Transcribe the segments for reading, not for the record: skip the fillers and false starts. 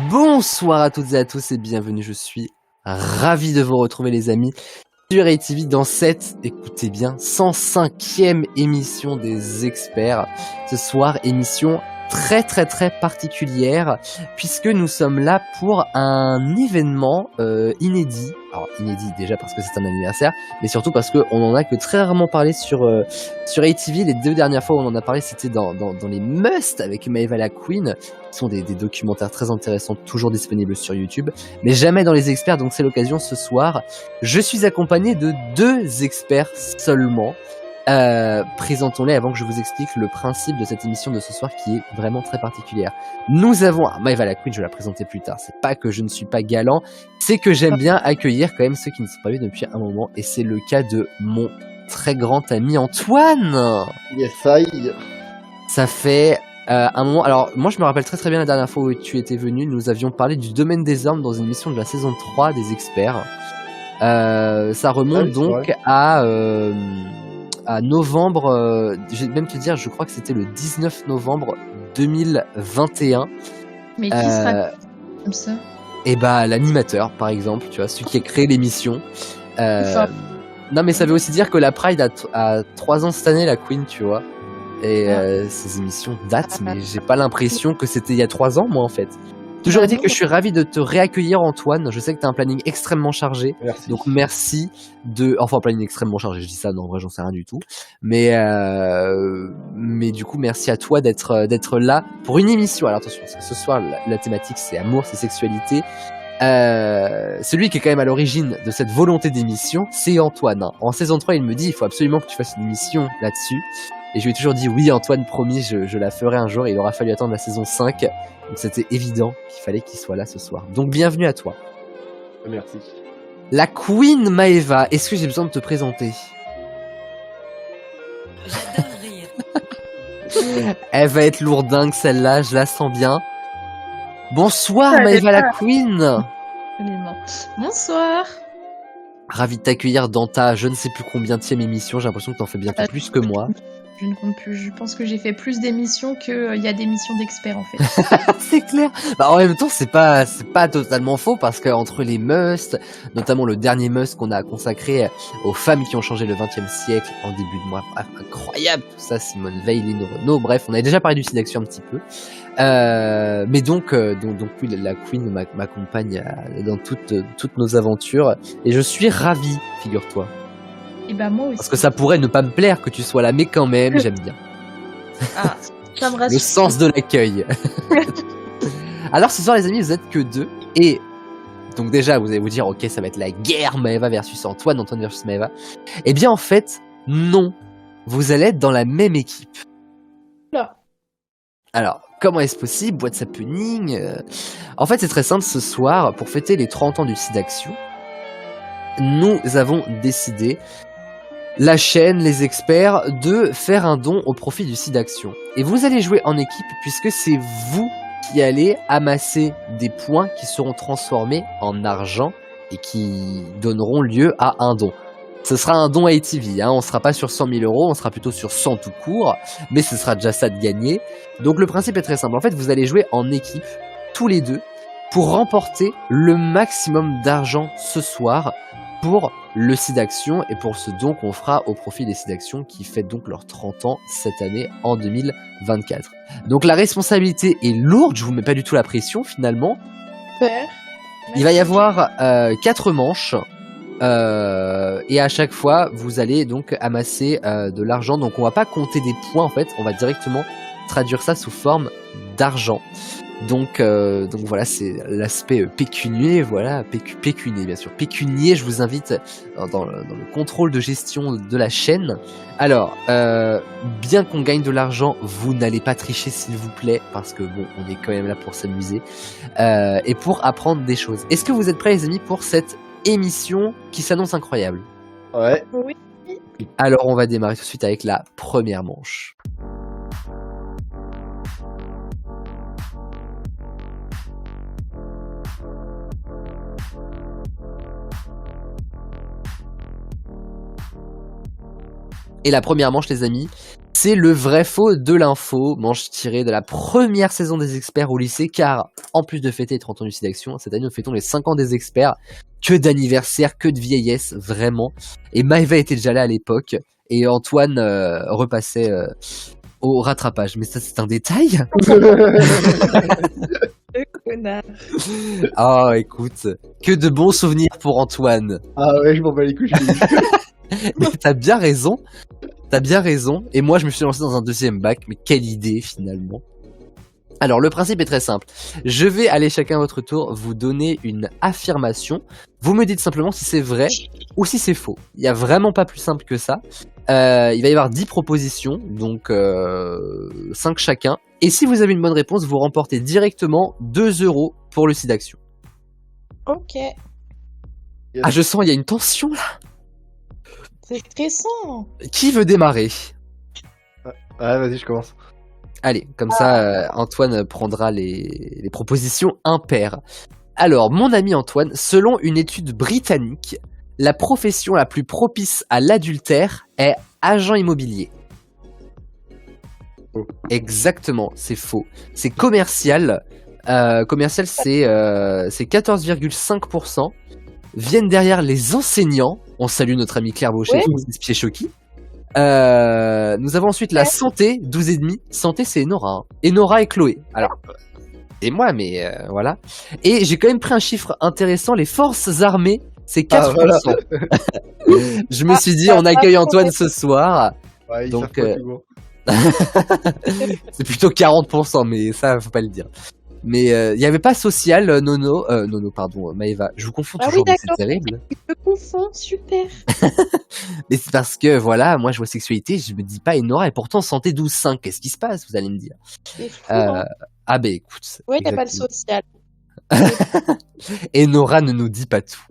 Bonsoir à toutes et à tous et bienvenue, je suis ravi de vous retrouver les amis sur ATV dans cette, écoutez bien, 105e émission des experts. Ce soir, émission très particulière puisque nous sommes là pour un événement inédit. Alors inédit déjà parce que c'est un anniversaire, mais surtout parce qu'on en a que très rarement parlé sur ATV. Les deux dernières fois où on en a parlé, c'était dans les Must avec Maeva la Queen, qui sont des documentaires très intéressants, toujours disponibles sur YouTube, mais jamais dans les experts, donc c'est l'occasion ce soir. Je suis accompagné de 2 experts seulement. Présentons-les avant que je vous explique le principe de cette émission de ce soir qui est vraiment très particulière. Nous avons Maeva la Queen, je vais la présenter plus tard. C'est pas que je ne suis pas galant, c'est que j'aime bien accueillir quand même ceux qui ne sont pas vus depuis un moment, et c'est le cas de mon très grand ami Antoine. Yes, I. Ça fait un moment. Alors moi je me rappelle très bien la dernière fois où tu étais venu, nous avions parlé du domaine des armes dans une émission de la saison 3 des experts. Ça remonte donc à novembre, je vais même te dire, je crois que c'était le 19 novembre 2021. Mais qui sera comme ça? Et bah l'animateur par exemple, tu vois, celui qui a créé l'émission. Non mais ça veut aussi dire que la Pride a 3 ans cette année, la Queen, tu vois. Et ces émissions datent, mais j'ai pas l'impression que c'était il y a 3 ans, moi en fait. Toujours est-il que je suis ravi de te réaccueillir, Antoine. Je sais que tu as un planning extrêmement chargé. Merci. Donc merci de... Enfin, un planning extrêmement chargé, je dis ça, non, en vrai, j'en sais rien du tout. Mais du coup, merci à toi d'être là pour une émission. Alors attention, parce que ce soir, la thématique, c'est amour, c'est sexualité. Celui qui est quand même à l'origine de cette volonté d'émission, c'est Antoine. En saison 3, il me dit, il faut absolument que tu fasses une émission là-dessus. Et je lui ai toujours dit, oui Antoine, promis, je la ferai un jour. Et il aura fallu attendre la saison 5. Donc c'était évident qu'il fallait qu'il soit là ce soir. Donc bienvenue à toi. Merci. La Queen Maeva, est-ce que j'ai besoin de te présenter? Elle va être lourdingue celle-là, je la sens bien. Bonsoir Maeva la Queen. Absolument. Bonsoir. Ravi de t'accueillir dans ta je ne sais plus combienième émission. J'ai l'impression que t'en fais bientôt plus que moi. Je ne compte plus. Je pense que j'ai fait plus d'émissions qu'il y a d'émissions d'experts en fait. C'est clair. Bah, en même temps, c'est pas totalement faux parce que entre les Must, notamment le dernier Must qu'on a consacré aux femmes qui ont changé le 20e siècle en début de mois. Bref, incroyable tout ça, Simone Veil, Lynn Renault. Bref, on avait déjà parlé du SIDAction un petit peu. Mais donc oui, la Queen m'accompagne dans toutes nos aventures et je suis ravi, figure-toi. Et bah moi aussi. Parce que ça pourrait ne pas me plaire que tu sois là, mais quand même, j'aime bien. Ah, ça me rassure. Le sens de l'accueil. Alors ce soir les amis, vous êtes que 2 et donc déjà vous allez vous dire ok, ça va être la guerre Maeva versus Antoine versus Maeva. Eh bien en fait non, vous allez être dans la même équipe. Là. Alors comment est-ce possible? What's happening? En fait c'est très simple, ce soir pour fêter les 30 ans du SIDAction, nous avons décidé, la chaîne, les experts, de faire un don au profit du SIDAction. Et vous allez jouer en équipe puisque c'est vous qui allez amasser des points qui seront transformés en argent et qui donneront lieu à un don. Ce sera un don à ATV, on ne sera pas sur 100 000 €, on sera plutôt sur 100 tout court, mais ce sera déjà ça de gagner. Donc le principe est très simple, en fait vous allez jouer en équipe, tous les deux, pour remporter le maximum d'argent ce soir pour le SIDAction et pour ce don qu'on fera au profit des SIDAction qui fêtent donc leurs 30 ans cette année en 2024. Donc la responsabilité est lourde, je vous mets pas du tout la pression finalement. Super. Il va y avoir 4 manches et à chaque fois vous allez donc amasser de l'argent. Donc on va pas compter des points en fait, on va directement traduire ça sous forme d'argent. Donc voilà, c'est l'aspect pécunier, voilà, pécunier bien sûr. Pécunier, je vous invite dans le contrôle de gestion de la chaîne. Alors, bien qu'on gagne de l'argent, vous n'allez pas tricher s'il vous plaît, parce que bon, on est quand même là pour s'amuser et pour apprendre des choses. Est-ce que vous êtes prêts les amis pour cette émission qui s'annonce incroyable? Ouais. Oui. Alors on va démarrer tout de suite avec la première manche. Et la première manche, les amis, c'est le vrai faux de l'info, manche tirée de la première saison des experts au lycée, car en plus de fêter les 30 ans du SIDAction, cette année nous fêtons les 5 ans des experts, que d'anniversaire, que de vieillesse, vraiment. Et Maëva était déjà là à l'époque, et Antoine repassait au rattrapage. Mais ça, c'est un détail. Le connard. Ah, écoute, que de bons souvenirs pour Antoine. Ah ouais, je m'en bats les couilles. Mais t'as bien raison. T'as bien raison. Et moi, je me suis lancé dans un deuxième bac. Mais quelle idée, finalement. Alors, le principe est très simple. Je vais aller chacun à votre tour vous donner une affirmation. Vous me dites simplement si c'est vrai ou si c'est faux. Il n'y a vraiment pas plus simple que ça. Il va y avoir 10 propositions, donc 5 chacun. Et si vous avez une bonne réponse, vous remportez directement 2 € pour le SIDAction. Ok. Ah, je sens, il y a une tension là. C'est stressant. Qui veut démarrer ? Ouais, vas-y, je commence. Allez, comme ça, Antoine prendra les propositions impaires. Alors, mon ami Antoine, selon une étude britannique, la profession la plus propice à l'adultère est agent immobilier. Faux. Exactement, c'est faux. C'est commercial. Commercial, c'est 14,5%. Viennent derrière les enseignants. On salue notre ami Claire Bauchet, Ouais. Pied Choki. Nous avons ensuite la santé, 12,5. Santé, c'est Enora. Hein. Enora et Chloé. Alors, et moi, mais voilà. Et j'ai quand même pris un chiffre intéressant. Les forces armées, c'est 4%. voilà. Je me suis dit, on accueille Antoine ce soir. Ouais, ils Donc, savent pas tout, bon. C'est plutôt 40%, mais ça, faut pas le dire. Mais il n'y avait pas social, Nono, pardon, Maëva. Je vous confonds Ah oui, toujours, mais c'est d'accord. terrible. Je me confonds, super. Mais c'est parce que, voilà, moi je vois sexualité, je me dis pas Enora, et pourtant santé 12,5. Qu'est-ce qui se passe, vous allez me dire? C'est fou, hein. Ah ben écoute. Ouais, il n'y a pas de exactement. social. Enora ne nous dit pas tout.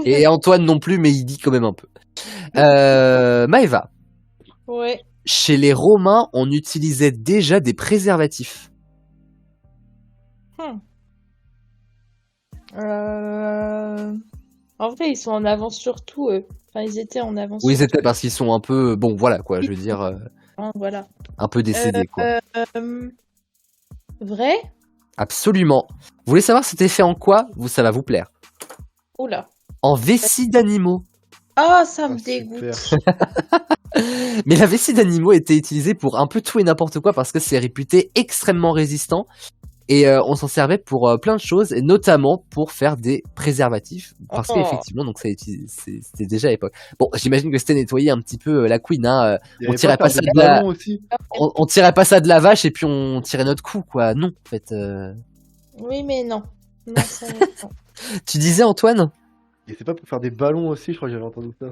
Et Antoine non plus, mais il dit quand même un peu. Maëva, Ouais. chez les Romains, on utilisait déjà des préservatifs. En vrai, ils sont en avance sur tout, eux. Enfin, ils étaient en avance Oui, sur c'était parce qu'ils sont un peu, bon voilà quoi, je veux dire, tout. Hein, voilà. un peu décédés quoi. Vrai? Absolument. Vous voulez savoir c'était fait en quoi? Ça va vous plaire. Oula. En vessie d'animaux. Ah, ça me Ah, dégoûte. super. Mais la vessie d'animaux était utilisée pour un peu tout et n'importe quoi parce que c'est réputé extrêmement résistant et on s'en servait pour plein de choses et notamment pour faire des préservatifs parce Oh. qu'effectivement donc c'était déjà à l'époque. Bon, j'imagine que c'était nettoyer un petit peu la queen hein. Il y On avait tirait pas faire ça des de la ballons aussi. on tirait pas ça de la vache et puis on tirait notre coup quoi. Non, en fait. Oui, mais non. Non, ça, non. Tu disais Antoine? Et c'est pas pour faire des ballons aussi, je crois que j'avais entendu ça.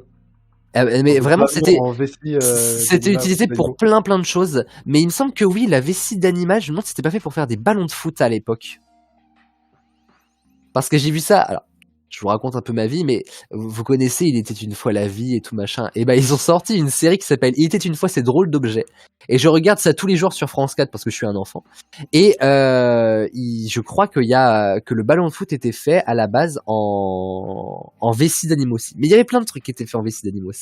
Mais Des vraiment ballons c'était en vessie, c'était d'animal, utilisé pour d'animaux. plein de choses, mais il me semble que oui, la vessie d'animal, je me demande si c'était pas fait pour faire des ballons de foot à l'époque. Parce que j'ai vu ça, alors, je vous raconte un peu ma vie, mais vous connaissez Il était une fois la vie et tout machin. Et ben ils ont sorti une série qui s'appelle Il était une fois ces drôles d'objets. Et je regarde ça tous les jours sur France 4 parce que je suis un enfant. Et je crois que le ballon de foot était fait à la base en vessie d'animaux aussi. Mais il y avait plein de trucs qui étaient faits en vessie d'animaux.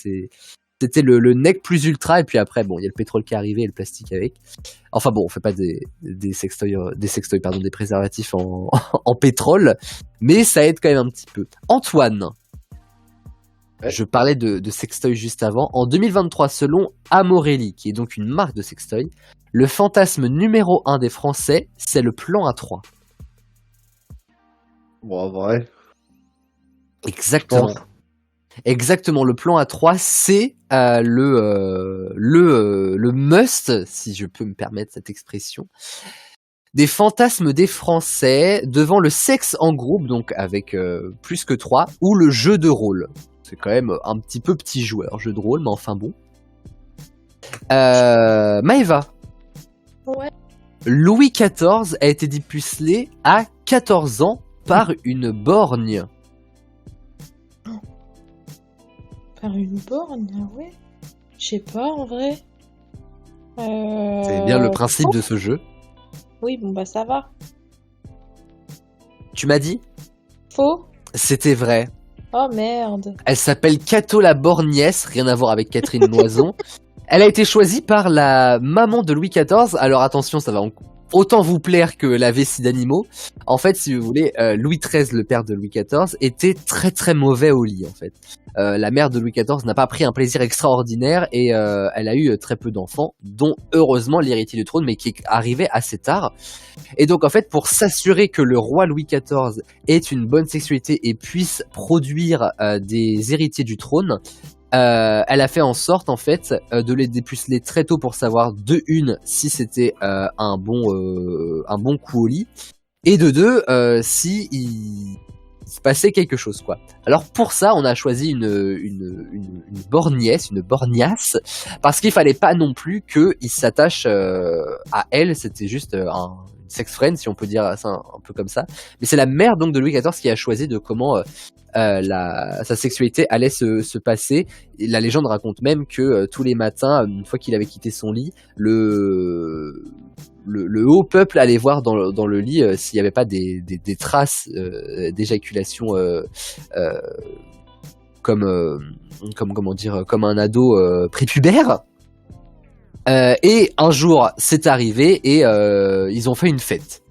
C'était le nec plus ultra et puis après bon il y a le pétrole qui est arrivé et le plastique avec. Enfin bon on fait pas des sextoys pardon des préservatifs en en pétrole mais ça aide quand même un petit peu. Antoine, Ouais. je parlais de sextoy juste avant. En 2023 selon Amorelli qui est donc une marque de sextoy, le fantasme numéro 1 des Français c'est le plan A3. Bon, en vrai. Exactement. Je pense. Exactement, le plan A3, c'est le must, si je peux me permettre cette expression, des fantasmes des Français devant le sexe en groupe, donc avec plus que 3, ou le jeu de rôle. C'est quand même un petit peu petit joueur, jeu de rôle, mais enfin bon. Maëva. Ouais. Louis XIV a été dépucelé à 14 ans par une borgne. Par une borne, ah ouais. Je sais pas en vrai. C'est bien le principe de ce jeu. Oui, bon bah ça va. Tu m'as dit ? Faux. C'était vrai. Oh merde. Elle s'appelle Cato la Borgnesse, rien à voir avec Catherine Loison. Elle a été choisie par la maman de Louis XIV. Alors attention, ça va autant vous plaire que la vessie d'animaux. En fait, si vous voulez, Louis XIII, le père de Louis XIV, était très très mauvais au lit, en fait. La mère de Louis XIV n'a pas pris un plaisir extraordinaire et elle a eu très peu d'enfants, dont heureusement l'héritier du trône, mais qui est arrivé assez tard. Et donc en fait, pour s'assurer que le roi Louis XIV ait une bonne sexualité et puisse produire des héritiers du trône, elle a fait en sorte en fait de les dépuceler très tôt pour savoir de une si c'était un bon coup au lit et de deux si il se passait quelque chose quoi. Alors pour ça on a choisi une borgnesse, une borgnasse parce qu'il fallait pas non plus qu'il s'attache à elle, c'était juste un sex friend si on peut dire ça un peu comme ça. Mais c'est la mère donc de Louis XIV qui a choisi de comment sa sexualité allait se passer. Et la légende raconte même que tous les matins, une fois qu'il avait quitté son lit, le haut peuple allait voir dans le lit s'il n'y avait pas des traces d'éjaculation comme comment dire, comme un ado prépubère. Et un jour, c'est arrivé et ils ont fait une fête.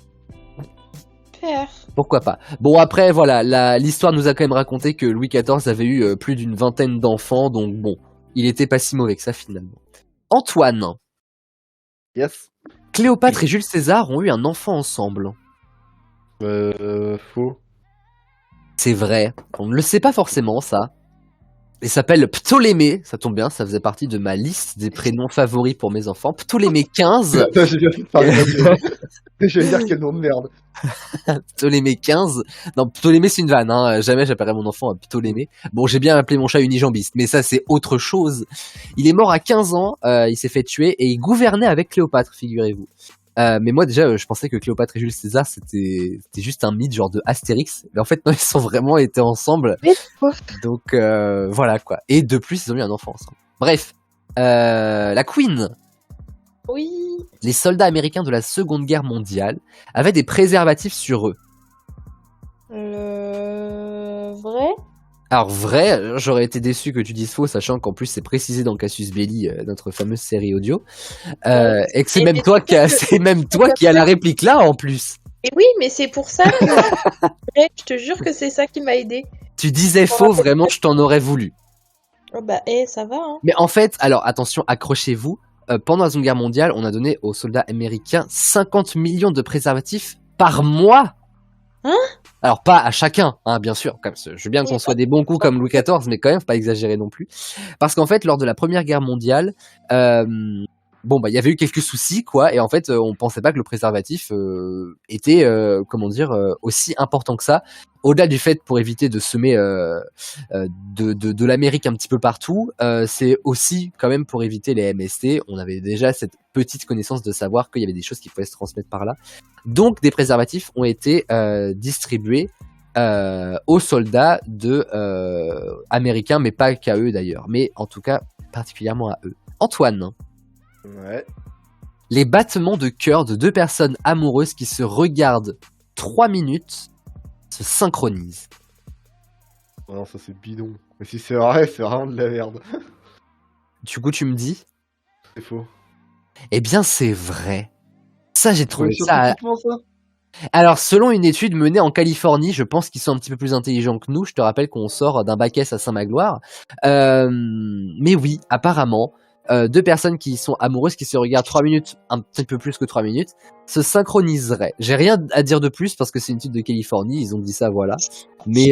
Père. Pourquoi pas. Bon après voilà, l'histoire nous a quand même raconté que Louis XIV avait eu plus d'une vingtaine d'enfants, donc bon, il était pas si mauvais que ça finalement. Antoine. Yes. Cléopâtre et Jules César ont eu un enfant ensemble. Faux. C'est vrai, on ne le sait pas forcément ça. Il s'appelle Ptolémée, ça tombe bien, ça faisait partie de ma liste des prénoms favoris pour mes enfants. Ptolémée 15. J'ai bien fait de parler de je vais dire quel nom de merde. Ptolémée 15. Non, Ptolémée c'est une vanne, hein. Jamais j'appellerai mon enfant Ptolémée. Bon, j'ai bien appelé mon chat unijambiste, mais ça c'est autre chose. Il est mort à 15 ans, il s'est fait tuer et il gouvernait avec Cléopâtre, figurez-vous. Mais moi déjà je pensais que Cléopâtre et Jules César c'était juste un mythe genre de Astérix, mais en fait non, ils sont vraiment été ensemble. Donc voilà quoi. Et de plus ils ont eu un enfant ensemble. Bref, la Queen. Oui. Les soldats américains de la Seconde Guerre mondiale avaient des préservatifs sur eux. Vrai. Alors vrai, j'aurais été déçu que tu dises faux, sachant qu'en plus c'est précisé dans Casus Belli, notre fameuse série audio, et que c'est même toi qui a la réplique là en plus. Et oui, mais c'est pour ça. Je te jure que c'est ça qui m'a aidé. Tu disais faux, vraiment, je t'en aurais voulu. Oh bah, ça va. Hein. Mais en fait, alors attention, accrochez-vous. Pendant la Seconde Guerre mondiale, on a donné aux soldats américains 50 millions de préservatifs par mois. Hein ? Alors pas à chacun, hein, bien sûr. Je veux bien qu'on soit des bons coups comme Louis XIV, mais quand même, faut pas exagérer non plus. Parce qu'en fait, lors de la Première Guerre mondiale, bon bah il y avait eu quelques soucis quoi, et en fait on pensait pas que le préservatif était aussi important que ça. Au-delà du fait pour éviter de semer de l'Amérique un petit peu partout, c'est aussi quand même pour éviter les MST. On avait déjà cette petite connaissance de savoir qu'il y avait des choses qui pouvaient se transmettre par là. Donc des préservatifs ont été distribués aux soldats américains, mais pas qu'à eux d'ailleurs, mais en tout cas particulièrement à eux. Antoine. Ouais. Les battements de cœur de deux personnes amoureuses qui se regardent 3 minutes se synchronisent. Oh non, ça c'est bidon. Mais si c'est vrai, c'est vraiment de la merde. Du coup, tu me dis ? C'est faux. Eh bien, c'est vrai. Ça, j'ai trouvé ça... Scientifiquement, ça. Alors, selon une étude menée en Californie, je pense qu'ils sont un petit peu plus intelligents que nous. Je te rappelle qu'on sort d'un bac S à Saint-Magloire. Mais oui, apparemment... deux personnes qui sont amoureuses, qui se regardent 3 minutes, un petit peu plus que 3 minutes, se synchroniseraient. J'ai rien à dire de plus parce que c'est une étude de Californie, ils ont dit ça, voilà. Mais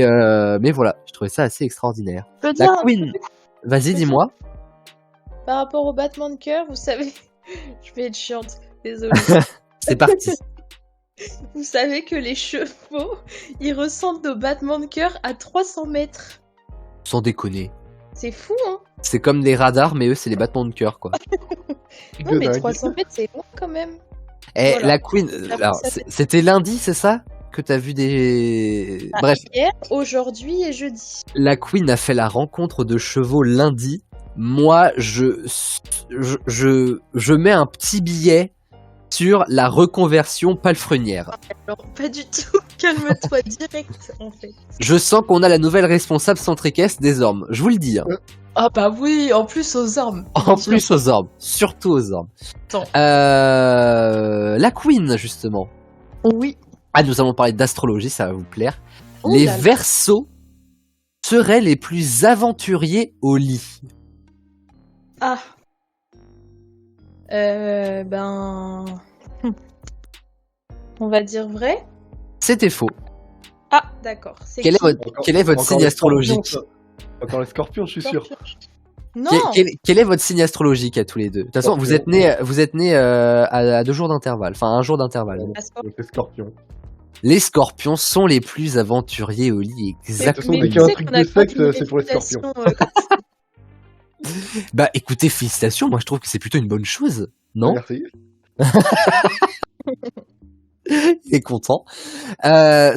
voilà, je trouvais ça assez extraordinaire. Je peux La dire un Queen, vas-y, dis-moi. Par rapport au battement de cœur, vous savez, je vais être chiante, désolée. C'est parti. Vous savez que les chevaux, ils ressentent nos battements de cœur à 300 mètres. Sans déconner. C'est fou, hein? C'est comme des radars, mais eux, c'est les battements de cœur, quoi. Non, De mais dingue. 300 mètres, c'est long quand même. Et Voilà. la Queen, alors, c'était lundi, c'est ça? Que t'as vu des... Bref, Hier, aujourd'hui et jeudi. la Queen a fait la rencontre de chevaux lundi. Moi, je mets un petit billet sur la reconversion palefrenière. Alors, pas du tout. Calme-toi direct, en fait. Je sens qu'on a la nouvelle responsable centre équestre des ormes. Je vous le dis. Hein. Ah bah oui, en plus aux armes. En plus aux ormes. Surtout aux ormes. Attends. La Queen, justement. Oui. Ah, nous allons parler d'astrologie, ça va vous plaire. Oh Les là là. Verseaux seraient les plus aventuriers au lit. Ah. Ben... On va dire vrai? C'était faux. Ah, d'accord. C'est Quel est qui? votre, quel est votre Encore signe les scorpions, astrologique? ça. Encore les scorpions, je suis sûr. Non. Quel est votre signe astrologique à tous les deux? De toute façon, vous êtes nés à 2 jours d'intervalle, enfin 1 jour d'intervalle. La scorpion. Donc les scorpions. Les scorpions sont les plus aventuriers au lit, exactement. dès qu'il y a un truc de sexe, c'est pour les scorpions. Bah écoutez, félicitations, moi je trouve que c'est plutôt une bonne chose, non? Merci. Il est content.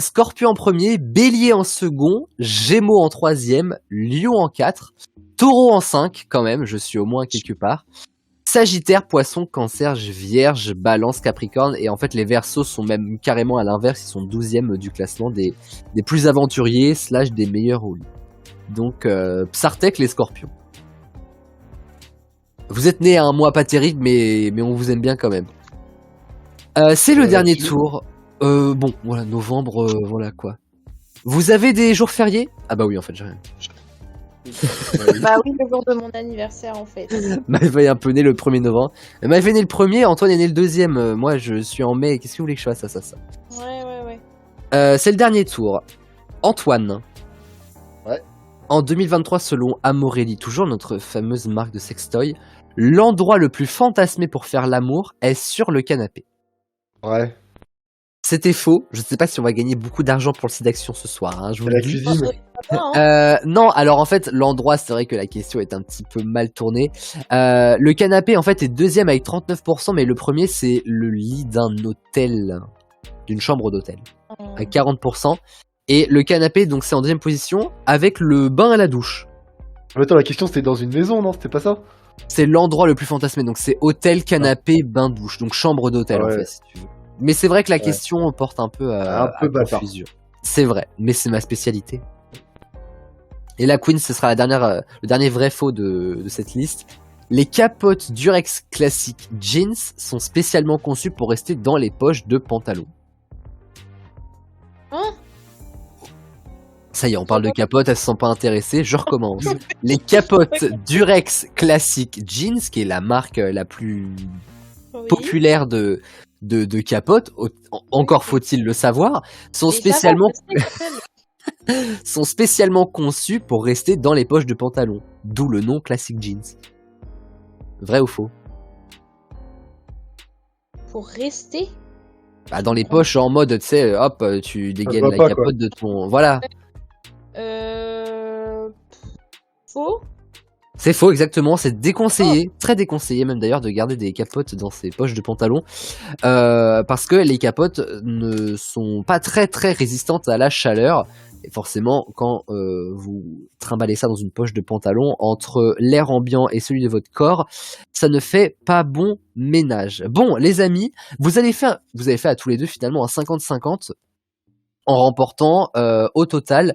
Scorpion en premier, Bélier en second, Gémeaux en troisième, Lion en 4, Taureau en 5, quand même, je suis au moins quelque part. Sagittaire, Poisson, Cancer, Vierge, Balance, Capricorne, et en fait les Verseaux sont même carrément à l'inverse, ils sont 12e du classement des plus aventuriers / des meilleurs au lit. Donc Psartek, les Scorpions. Vous êtes nés à un mois pas terrible, mais on vous aime bien quand même. C'est le dernier tour. Bon, voilà, novembre, voilà quoi. Vous avez des jours fériés? Ah bah oui, en fait, j'ai rien. Bah oui, le jour de mon anniversaire, en fait. Maëva est un peu né le 1er novembre. Maëva est né le 1er, Antoine est né le 2e. Moi, je suis en mai. Qu'est-ce que vous voulez que je fasse? Ça. Ouais. C'est le dernier tour. Antoine. Ouais. En 2023, selon Amorelli, toujours notre fameuse marque de sextoy, l'endroit le plus fantasmé pour faire l'amour est sur le canapé. Ouais. C'était faux. Je ne sais pas si on va gagner beaucoup d'argent pour le site d'action ce soir. Hein, je vous C'est le la dis. cuisine. Non, alors en fait, l'endroit, c'est vrai que la question est un petit peu mal tournée. Le canapé, en fait, est 2e avec 39%, mais le premier, c'est le lit d'un hôtel, d'une chambre d'hôtel, à 40%. Et le canapé, donc, c'est en 2e position, avec le bain à la douche. Mais attends, la question c'était dans une maison, non? C'était pas ça? C'est l'endroit le plus fantasmé, donc c'est hôtel, canapé, bain, douche, donc chambre d'hôtel, en Ouais. fait, si tu veux. Mais c'est vrai que la question porte un peu à bâtard. confusion. C'est vrai, mais c'est ma spécialité. Et la Queen, ce sera le dernier vrai faux de cette liste. Les capotes Durex classiques jeans sont spécialement conçues pour rester dans les poches de pantalon. Hein? Ça y est, on parle de capotes, elles se sont pas intéressées, je recommence. Les capotes Durex classiques jeans, qui est la marque la plus Oui. populaire de capotes, encore faut-il le savoir, sont Et ça va, spécialement je sais, quand même. sont spécialement conçus pour rester dans les poches de pantalon, d'où le nom Classic Jeans. Vrai ou faux? Pour rester? Bah, dans les poches en mode, tu sais, hop, tu dégaines va la pas, capote de ton... Voilà, Faux? c'est faux exactement, c'est déconseillé, très déconseillé même d'ailleurs de garder des capotes dans ses poches de pantalon, parce que les capotes ne sont pas très très résistantes à la chaleur. Et forcément, quand vous trimballez ça dans une poche de pantalon, entre l'air ambiant et celui de votre corps, ça ne fait pas bon ménage. Bon, les amis, vous avez fait à tous les deux finalement un 50-50 en remportant au total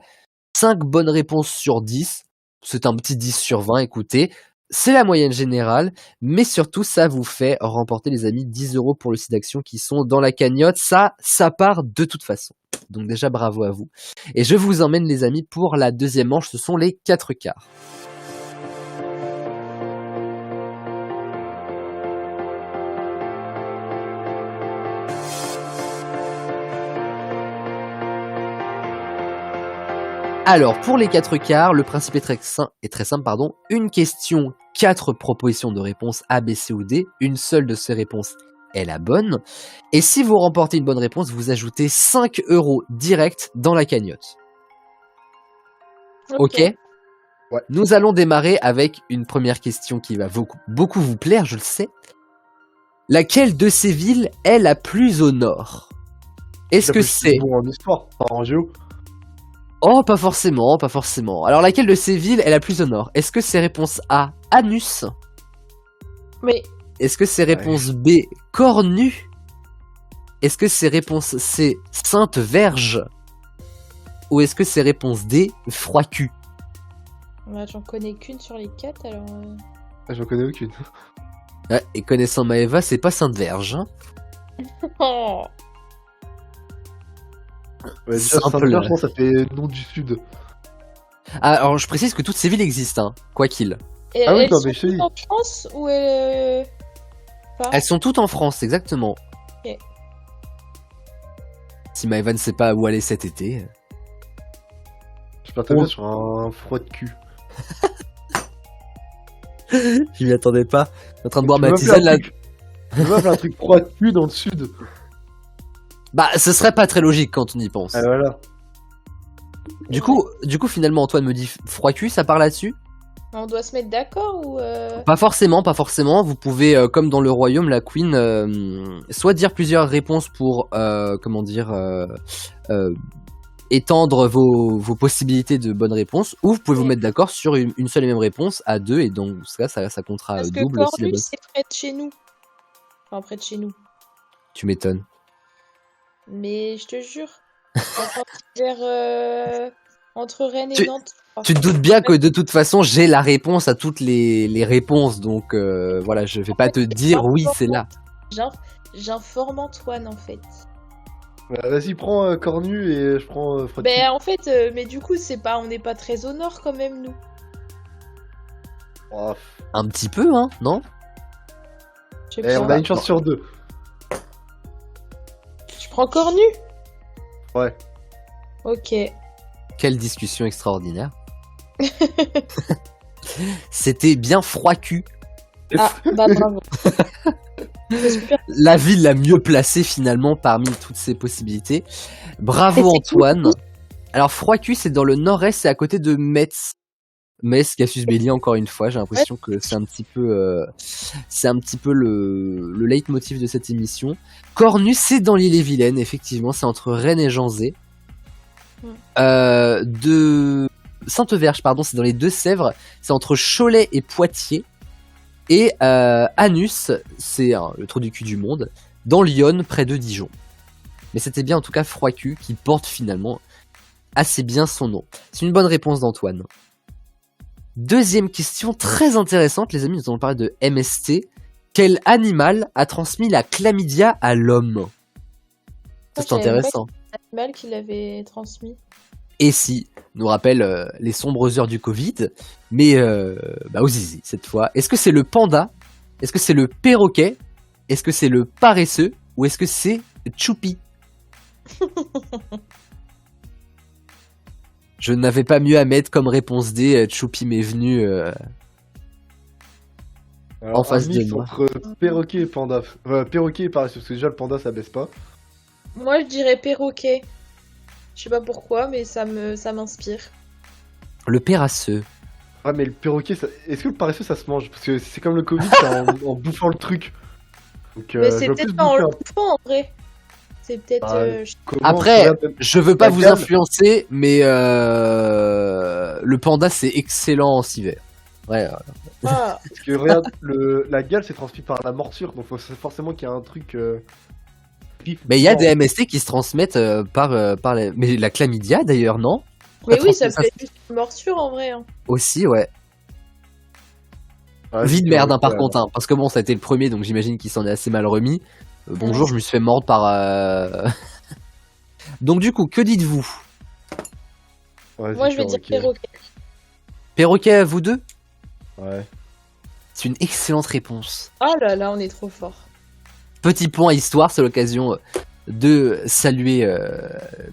5 bonnes réponses sur 10. C'est un petit 10 sur 20, écoutez. C'est la moyenne générale, mais surtout, ça vous fait remporter, les amis, 10 € pour le site d'action qui sont dans la cagnotte. Ça part de toute façon. Donc déjà, bravo à vous. Et je vous emmène, les amis, pour la deuxième manche. Ce sont les 4 quarts. Alors, pour les 4 quarts, le principe est très simple. Une question, 4 propositions de réponse A, B, C ou D. Une seule de ces réponses est la bonne. Et si vous remportez une bonne réponse, vous ajoutez 5 € direct dans la cagnotte. Ok. Ouais. Nous allons démarrer avec une première question qui va beaucoup vous plaire, je le sais. Laquelle de ces villes est la plus au nord? Est-ce que c'est... bon en histoire, pas en géo. Oh, pas forcément, pas forcément. Alors, laquelle de ces villes est la plus au nord? Est-ce que c'est réponse A, Anus? Mais Est-ce que c'est réponse B, Cornu? Est-ce que c'est réponse C, Sainte-Verge? Ou est-ce que c'est réponse D, Froid-Cul? bah, j'en connais qu'une sur les 4, alors... J'en connais aucune. Ouais, et connaissant Maëva, c'est pas Sainte-Verge. Hein. Oh. Ouais, déjà, Simple. Saint-Pierre, je pense, ça fait nom du sud. Ah, alors, je précise que toutes ces villes existent, hein, quoi qu'il. Et Ah oui, elles non, sont mais je te dis. toutes en France ou elles... pas Elles sont toutes en France, exactement. Ok. Si Maëva ne sait pas où aller cet été... Je partais bien sur un froid de cul. Je m'y attendais pas. En train de Tu boire peux ma m'appeler tisane, là. Tu peux m'appeler un truc froid de cul dans le sud. Bah, ce serait pas très logique quand on y pense. Ah voilà. Du coup, finalement, Antoine me dit froid cul, ça part là-dessus? On doit se mettre d'accord ou... Pas forcément, pas forcément. Vous pouvez, comme dans le royaume, la queen, soit dire plusieurs réponses pour, étendre vos possibilités de bonnes réponses, ou vous pouvez vous mettre d'accord sur une seule et même réponse à deux, et donc ça comptera Parce que double aussi. Cornu, c'est près de chez nous. Enfin, près de chez nous. Tu m'étonnes. Mais je te jure. Entre Rennes et Tu- Nantes. Tu te doutes bien que de toute façon, j'ai la réponse à toutes les réponses, donc voilà, je vais pas te dire oui, c'est là. J'informe Antoine, en fait. Bah, vas-y, prends Cornu et je prends froid de cul. Ben, en fait, mais du coup, on n'est pas très au nord, quand même, nous. Oh, Un petit peu, hein, non? Je sais eh, pas. on a une chance sur deux. Je prends Cornu? Ouais. Ok. Quelle discussion extraordinaire. C'était bien froid cul. Ah, bah bravo. C'est super. La ville la mieux placée finalement parmi toutes ces possibilités. Bravo Mais c'est Antoine. Alors froid cul, c'est dans le nord-est, c'est à côté de Metz. Metz, Cassius Belli encore une fois. J'ai l'impression que c'est un petit peu le leitmotiv de cette émission. Cornu, c'est dans l'Ille-et-Vilaine, effectivement, c'est entre Rennes et Janzé. De Sainte-Verge, pardon, c'est dans les Deux-Sèvres, c'est entre Cholet et Poitiers. Et Anus, c'est le trou du cul du monde, dans l'Yonne, près de Dijon. Mais c'était bien en tout cas Froid-Cul qui porte finalement assez bien son nom. C'est une bonne réponse d'Antoine. Deuxième question très intéressante, les amis, nous allons parler de MST. Quel animal a transmis la chlamydia à l'homme? Ça, c'est intéressant. L'animal qui l'avait transmis. Et si, nous rappelle les sombres heures du Covid, mais au zizi cette fois. Est-ce que c'est le panda? Est-ce que c'est le perroquet? Est-ce que c'est le paresseux? Ou est-ce que c'est Choupi? Je n'avais pas mieux à mettre comme réponse D. Choupi m'est venu Alors, en face un mix de moi. entre perroquet et panda. Perroquet et paresseux, parce que déjà le panda ça baisse pas. Moi, je dirais perroquet. Je sais pas pourquoi, mais ça m'inspire. Le paresseux. Ah, mais le perroquet, est-ce que le paresseux ça se mange? Parce que c'est comme le Covid, c'est en bouffant le truc. Donc, Mais je c'est vois peut-être plus pas en bouffer le un- bouffant en vrai. C'est peut-être. Bah, comment- Après, regarde, je veux pas la vous gale. influencer, mais le panda c'est excellent en hiver. Ouais. Ah, Parce que regarde, la gale c'est transmis par la morsure, donc c'est forcément qu'il y a un truc. Mais il y a des MST qui se transmettent par les... Mais la chlamydia d'ailleurs, non? mais oui, transmet ça peut être juste une morsure en vrai. Hein. Aussi, ouais. Ouais, Vie c'est de merde, perroquet, par alors. contre, hein, parce que bon, ça a été le premier, donc j'imagine qu'il s'en est assez mal remis. Bonjour, je me suis fait mordre par... Donc du coup, que dites-vous? Ouais, Moi, c'est je vais dire perroquet. perroquet. Perroquet à vous deux? Ouais. C'est une excellente réponse. Oh là là, on est trop fort. Petit point histoire, c'est l'occasion de saluer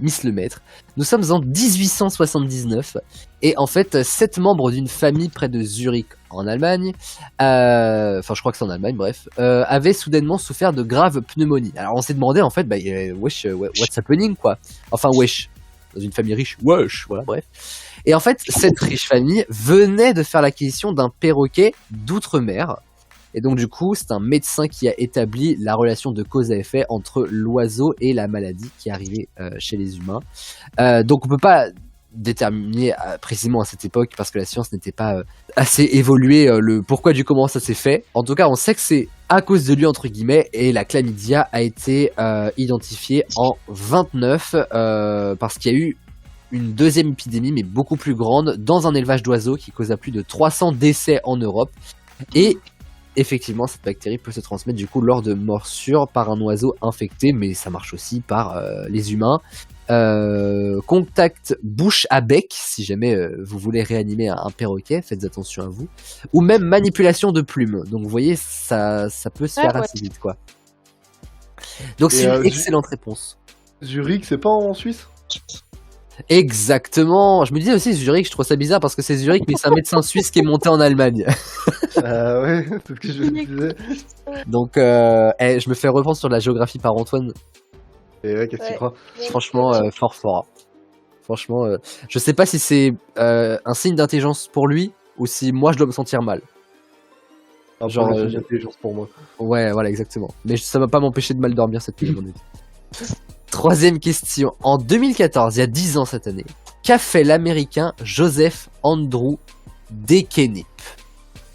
Miss Lemaître. Nous sommes en 1879 et en fait 7 membres d'une famille près de Zurich en Allemagne, enfin je crois que c'est en Allemagne, bref, avait soudainement souffert de graves pneumonies. Alors on s'est demandé en fait, bah, wesh, what's happening quoi. Enfin wesh, dans une famille riche, wesh, voilà, bref. Et en fait, cette riche famille venait de faire l'acquisition d'un perroquet d'outre-mer. Et donc du coup, c'est un médecin qui a établi la relation de cause à effet entre l'oiseau et la maladie qui arrivait chez les humains. Donc on peut pas déterminer précisément à cette époque parce que la science n'était pas assez évoluée le pourquoi du comment ça s'est fait. En tout cas, on sait que c'est à cause de lui entre guillemets et la chlamydia a été identifiée en 29 parce qu'il y a eu une deuxième épidémie mais beaucoup plus grande dans un élevage d'oiseaux qui causa plus de 300 décès en Europe et effectivement, cette bactérie peut se transmettre du coup lors de morsures par un oiseau infecté, mais ça marche aussi par les humains. Contact bouche à bec, si jamais vous voulez réanimer un perroquet, faites attention à vous. Ou même manipulation de plumes. Donc vous voyez, ça peut se faire assez vite, quoi. Donc c'est une excellente réponse. Zurich, c'est pas en Suisse? Exactement. Je me disais aussi Zurich, je trouve ça bizarre parce que c'est Zurich, mais c'est un médecin suisse qui est monté en Allemagne. Ouais, c'est ce que je me disais. Donc, je me fais reprendre sur la géographie par Antoine. Et ouais, qu'est-ce que tu crois? Franchement, fort. Franchement, je sais pas si c'est un signe d'intelligence pour lui ou si moi je dois me sentir mal. Genre, d'intelligence pour moi. Ouais, voilà, exactement. Mais ça va pas m'empêcher de mal dormir cette nuit, à mon avis. Troisième question. En 2014, il y a 10 ans cette année, qu'a fait l'américain Joseph Andrew Dekenip?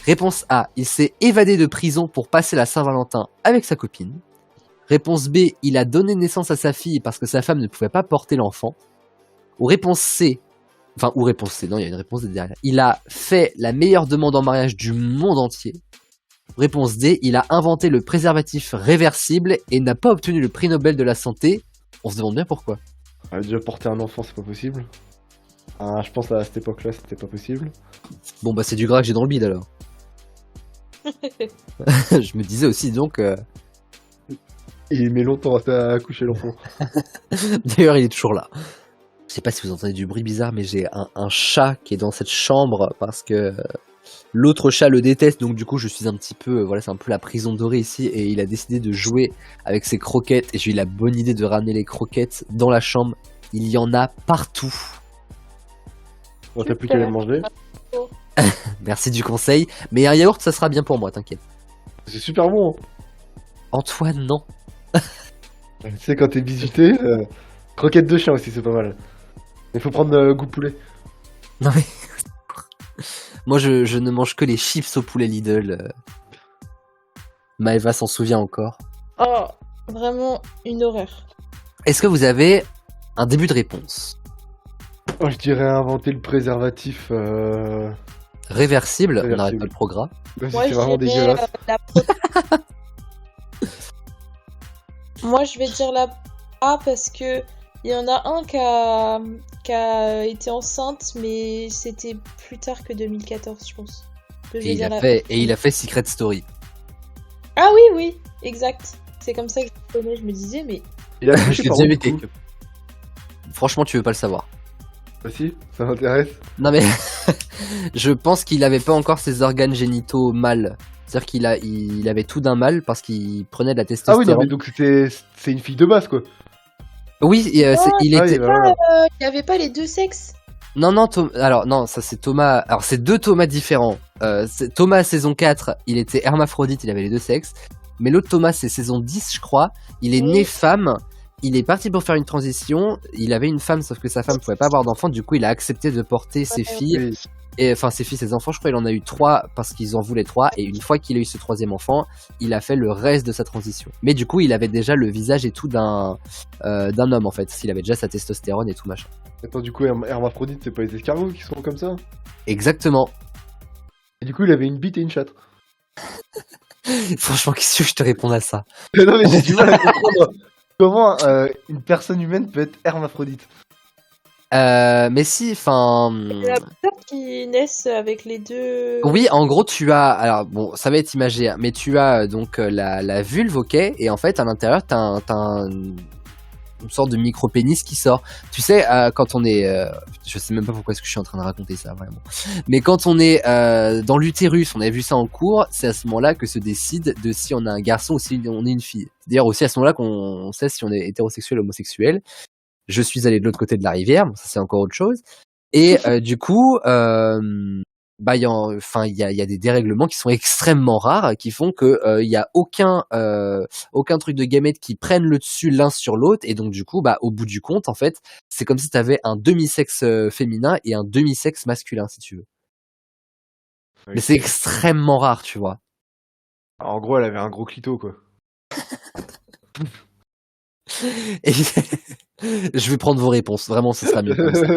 Réponse A, il s'est évadé de prison pour passer la Saint-Valentin avec sa copine. Réponse B, il a donné naissance à sa fille parce que sa femme ne pouvait pas porter l'enfant. Ou réponse C, non, il y a une réponse derrière. Il a fait la meilleure demande en mariage du monde entier. Réponse D, il a inventé le préservatif réversible et n'a pas obtenu le prix Nobel de la santé. On se demande bien pourquoi. Déjà porter un enfant, c'est pas possible. Je pense à cette époque-là, c'était pas possible. Bon bah c'est du gras que j'ai dans le bide alors. Je me disais aussi donc... Il met longtemps à coucher l'enfant. D'ailleurs il est toujours là. Je sais pas si vous entendez du bruit bizarre mais j'ai un chat qui est dans cette chambre parce que... L'autre chat le déteste, donc du coup je suis un petit peu, voilà, c'est un peu la prison dorée ici, et il a décidé de jouer avec ses croquettes, et j'ai eu la bonne idée de ramener les croquettes dans la chambre. Il y en a partout. Bon, t'as plus qu'à les manger. Merci du conseil, mais un yaourt ça sera bien pour moi, t'inquiète. C'est super bon. Antoine, non. Tu sais, quand t'es visité, croquettes de chien aussi, c'est pas mal. Mais faut prendre goût poulet. Non mais... Moi, je ne mange que les chips au poulet Lidl. Maëva s'en souvient encore. Oh, vraiment une horreur. Est-ce que vous avez un début de réponse? Oh, je dirais inventer le préservatif. Réversible, on n'arrête pas le progrès. Ouais, c'est vraiment dégueulasse. Moi, je vais dire la A parce que il y en a un qui a été enceinte, mais c'était plus tard que 2014, je pense. Et il a fait Secret Story. Ah oui, exact. C'est comme ça que je le connais, je me disais, mais... Il a je l'ai déjà vu. Franchement, tu veux pas le savoir. Bah si, ça m'intéresse. Non mais, je pense qu'il avait pas encore ses organes génitaux mâles. C'est-à-dire qu'il avait tout d'un mâle parce qu'il prenait de la testostérone. Ah oui, non, mais donc c'est une fille de base, quoi. Oui, il était... Il n'y avait pas les deux sexes. Non, alors non, ça c'est Thomas. Alors c'est deux Thomas différents. Thomas saison 4, il était hermaphrodite, il avait les deux sexes. Mais l'autre Thomas, c'est saison 10, je crois. Il est né femme. Il est parti pour faire une transition. Il avait une femme, sauf que sa femme ne pouvait pas avoir d'enfant. Du coup, il a accepté de porter ses filles. Oui. Et enfin, ses enfants, je crois, il en a eu 3 parce qu'ils en voulaient 3. Et une fois qu'il a eu ce 3e enfant, il a fait le reste de sa transition. Mais du coup, il avait déjà le visage et tout d'un homme, en fait. S'il avait déjà sa testostérone et tout machin. Attends, du coup, hermaphrodite, c'est pas les escargots qui sont comme ça? Exactement. Et du coup, il avait une bite et une chatte. Franchement, qu'est-ce que je te réponds à ça? Non, mais j'ai du mal à comprendre comment une personne humaine peut être hermaphrodite. Mais si, enfin... Il y a plusieurs qui naissent avec les deux... Oui, en gros, tu as... Alors, bon, ça va être imagé, hein, mais tu as donc la vulve, ok, et en fait, à l'intérieur, t'as une sorte de micro-pénis qui sort. Tu sais, quand on est... je sais même pas pourquoi est-ce que je suis en train de raconter ça, vraiment. Mais quand on est dans l'utérus, on a vu ça en cours, c'est à ce moment-là que se décide de si on a un garçon ou si on est une fille. C'est-à-dire aussi à ce moment-là qu'on sait si on est hétérosexuel ou homosexuel. Je suis allé de l'autre côté de la rivière, bon, ça c'est encore autre chose. Et du coup... il y a des dérèglements qui sont extrêmement rares, qui font que il y a aucun truc de gamètes qui prennent le dessus l'un sur l'autre, et donc du coup, au bout du compte, en fait, c'est comme si t'avais un demi-sexe féminin et un demi-sexe masculin, si tu veux. Oui. Mais c'est extrêmement rare, tu vois. Alors, en gros, elle avait un gros clito, quoi. Et je vais prendre vos réponses, vraiment, ce sera mieux comme ça.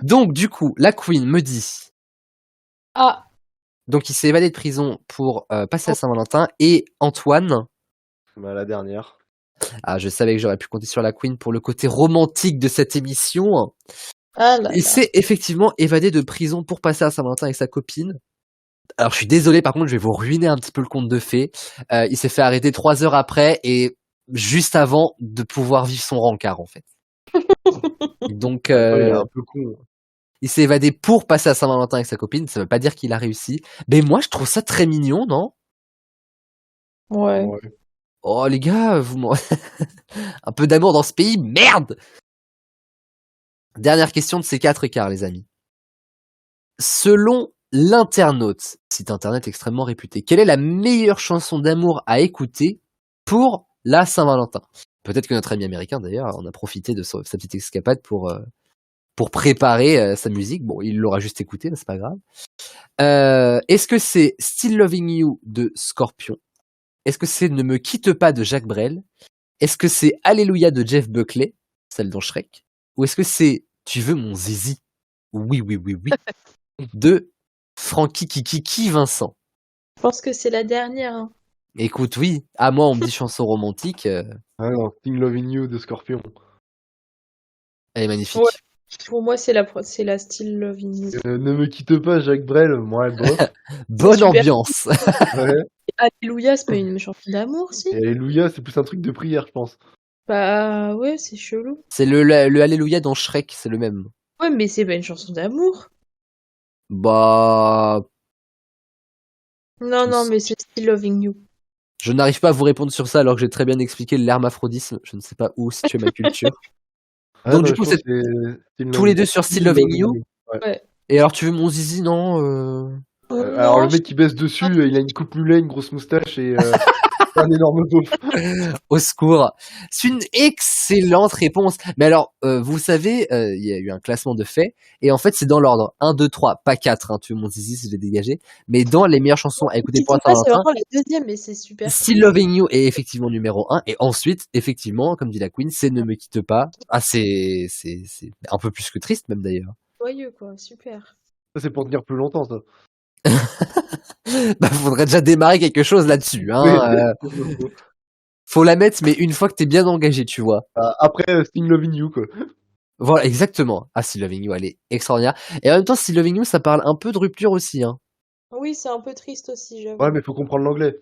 Donc, du coup, la Queen me dit... Ah, Donc, il s'est évadé de prison pour passer à Saint-Valentin, et Antoine... La dernière. Ah, je savais que j'aurais pu compter sur la Queen pour le côté romantique de cette émission. ah là Il là. s'est effectivement évadé de prison pour passer à Saint-Valentin avec sa copine. Alors, je suis désolé, par contre, je vais vous ruiner un petit peu le conte de fées. Il s'est fait arrêter 3 heures après et juste avant de pouvoir vivre son rencard, en fait. Donc, Il est un peu con. il s'est évadé pour passer à Saint-Valentin avec sa copine. Ça veut pas dire qu'il a réussi. Mais moi, je trouve ça très mignon, non? Ouais. Ouais. Oh, les gars, un peu d'amour dans ce pays, merde! Dernière question de ces 4 écarts, les amis. Selon l'Internaute, site internet extrêmement réputé, quelle est la meilleure chanson d'amour à écouter pour la Saint-Valentin? Peut-être que notre ami américain, d'ailleurs, en a profité de sa petite escapade pour préparer sa musique. Bon, il l'aura juste écouté, mais c'est pas grave. Est-ce que c'est Still Loving You de Scorpion? Est-ce que c'est Ne me quitte pas de Jacques Brel? Est-ce que c'est Alléluia de Jeff Buckley, celle dans Shrek? Ou est-ce que c'est Tu veux mon zizi? Oui, oui, oui, oui. De Francky Kiki Vincent. Je pense que c'est la dernière. Hein. Écoute, oui. À moi, on me dit chanson romantique. Ah non, Sting Loving You de Scorpion. Elle est magnifique. Ouais. Pour moi, c'est la Still Loving You. Ne me quitte pas, Jacques Brel, moi, bof. Bonne super. ambiance. Ouais. Alléluia, c'est pas une chanson d'amour, si? Et Alléluia, c'est plus un truc de prière, je pense. Bah ouais, c'est chelou. C'est le Alléluia dans Shrek, c'est le même. Ouais, mais c'est pas une chanson d'amour. Bah, Non, non, mais c'est Still Loving You. je n'arrive pas à vous répondre sur ça alors que j'ai très bien expliqué l'hermaphrodisme. Je ne sais pas où situer ma culture. Donc, non, du je coup, pense c'est que c'est tous les deux sur Still Loving You. Ouais. Et alors, tu veux mon zizi, non Alors, Non, le mec qui baisse dessus, il a une coupe mulet, une grosse moustache et un énorme beauf. Au secours. C'est une excellente réponse. Mais alors, vous savez, il y a eu un classement de faits, et en fait, c'est dans l'ordre 1, 2, 3, pas 4, hein, tu veux mon zizi si je l'ai dégagé, mais dans les meilleures chansons à écouter pour la c'est Saint-Valentin, vraiment la deuxième, mais c'est super. Still Loving You est effectivement numéro 1, et ensuite, effectivement, comme dit la Queen, c'est Ne me quitte pas. Ah, c'est un peu plus que triste, même d'ailleurs. Joyeux, quoi, super. Ça, c'est pour tenir plus longtemps, ça. Bah, faudrait déjà démarrer quelque chose là-dessus, hein. Faut la mettre, mais une fois que t'es bien engagé, tu vois. Après, Sting Loving You, quoi. Voilà, exactement. Ah, Still Loving You, elle est extraordinaire. Et en même temps, Still Loving You, ça parle un peu de rupture aussi, hein. Oui, c'est un peu triste aussi, j'avoue. Ouais, mais faut comprendre l'anglais.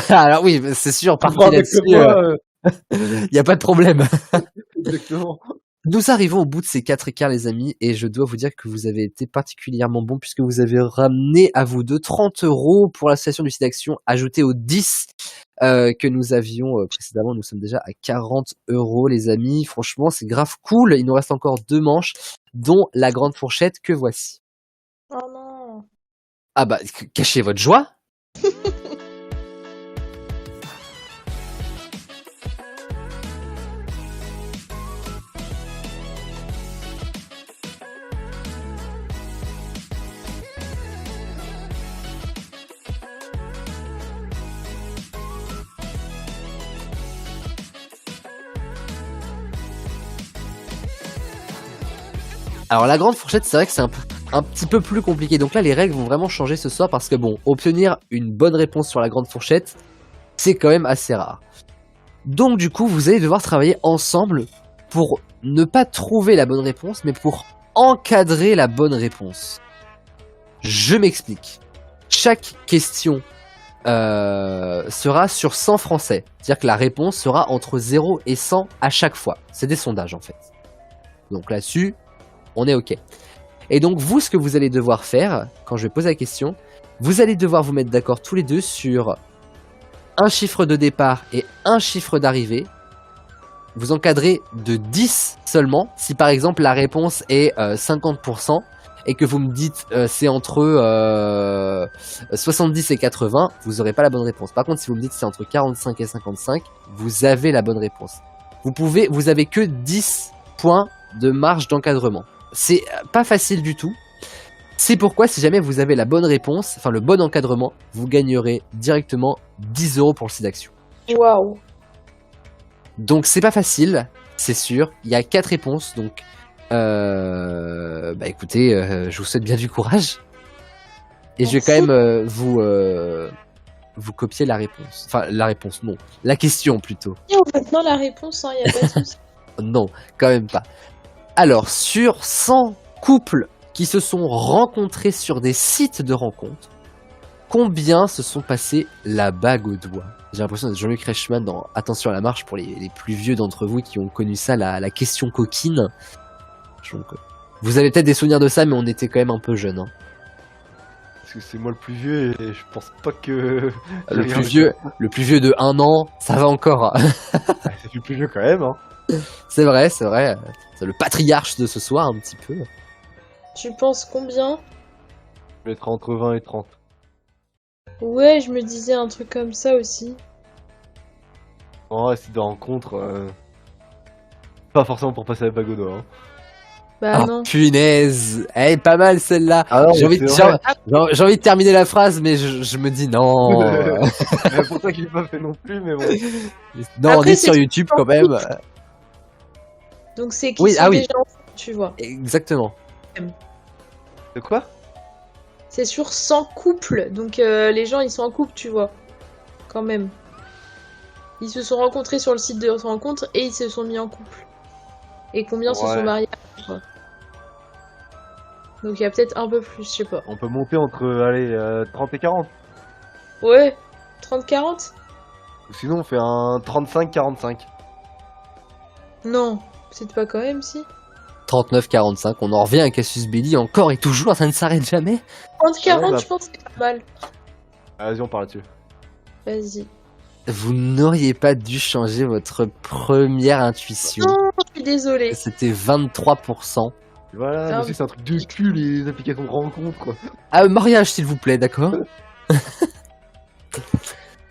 Alors oui, c'est sûr, parti Comprendre avec là-dessus, moi, y a pas de problème. exactement. Nous arrivons au bout de ces 4 écarts, les amis, et je dois vous dire que vous avez été particulièrement bons puisque vous avez ramené à vous 30 € pour l'association du site d'action, ajouté aux 10 que nous avions précédemment. Nous sommes déjà à 40 €, les amis. Franchement, c'est grave cool. Il nous reste encore 2 manches, dont la grande fourchette que voici. Oh non. Ah bah, cachez votre joie. Alors la grande fourchette, c'est vrai que c'est un petit peu plus compliqué. Donc là, les règles vont vraiment changer ce soir parce que bon, obtenir une bonne réponse sur la grande fourchette, c'est quand même assez rare. Donc du coup, vous allez devoir travailler ensemble pour ne pas trouver la bonne réponse, mais pour encadrer la bonne réponse. Je m'explique. Chaque question sera sur 100 français. C'est-à-dire que la réponse sera entre 0 et 100 à chaque fois. C'est des sondages en fait. Donc là-dessus, on est OK. Et donc vous, ce que vous allez devoir faire, quand je vais poser la question, vous allez devoir vous mettre d'accord tous les deux sur un chiffre de départ et un chiffre d'arrivée. Vous encadrez de 10 seulement. Si par exemple la réponse est 50% et que vous me dites c'est entre 70 et 80, vous n'aurez pas la bonne réponse. Par contre, si vous me dites c'est entre 45 et 55, vous avez la bonne réponse. Vous avez que 10 points de marge d'encadrement. C'est pas facile du tout. C'est pourquoi si jamais vous avez la bonne réponse, enfin le bon encadrement, vous gagnerez directement 10 € pour le site d'action. Waouh. Donc c'est pas facile, c'est sûr. Il y a 4 réponses, donc écoutez, je vous souhaite bien du courage. Et je vais quand même vous copier la réponse. Enfin, la réponse, non. La question plutôt. Maintenant la réponse, il n'y a pas de souci. Non, quand même pas. Alors, sur 100 couples qui se sont rencontrés sur des sites de rencontres, combien se sont passés la bague au doigt? J'ai l'impression d'être Jean-Luc Reichmann dans Attention à la marche pour les plus vieux d'entre vous qui ont connu ça, la question coquine. Donc, vous avez peut-être des souvenirs de ça, mais on était quand même un peu jeunes. Hein. Parce que c'est moi le plus vieux et je pense pas que... Le plus vieux de 1 an, ça va encore. C'est le plus vieux quand même, hein. C'est vrai. C'est le patriarche de ce soir, un petit peu. Tu penses combien? Je vais être entre 20 et 30. Ouais, je me disais un truc comme ça aussi. En vrai, c'est de rencontre. Pas forcément pour passer la bague au doigt. Hein. Bah Ah, non. punaise. Elle est pas mal celle-là. Ah non, j'ai envie c'est j'ai envie de terminer la phrase, mais je me dis non. C'est pour ça que je l'ai pas fait non plus, mais bon. Non, Après, on est c'est sur YouTube quand même. Donc c'est qui Oui, sont ah oui. déjà en couple, tu vois. Exactement. De quoi? C'est sur 100 couples, donc les gens ils sont en couple, tu vois. Quand même. Ils se sont rencontrés sur le site de rencontre et ils se sont mis en couple. Et combien se Ouais. sont mariés après. Donc il y a peut-être un peu plus, je sais pas. On peut monter entre 30 et 40. Ouais, 30-40? Ou sinon, on fait un 35-45. Non, c'est pas quand même si. 39-45, on en revient à Cassius Belli encore et toujours, ça ne s'arrête jamais. 30-40, Ouais, bah. je pense que c'est pas mal. Vas-y, on part là-dessus. Vas-y. Vous n'auriez pas dû changer votre première intuition. Non, je suis désolée. C'était 23%. Voilà, Ah, moi aussi, c'est un truc de cul, les applications de rencontre, quoi. Ah, mariage s'il vous plaît, d'accord.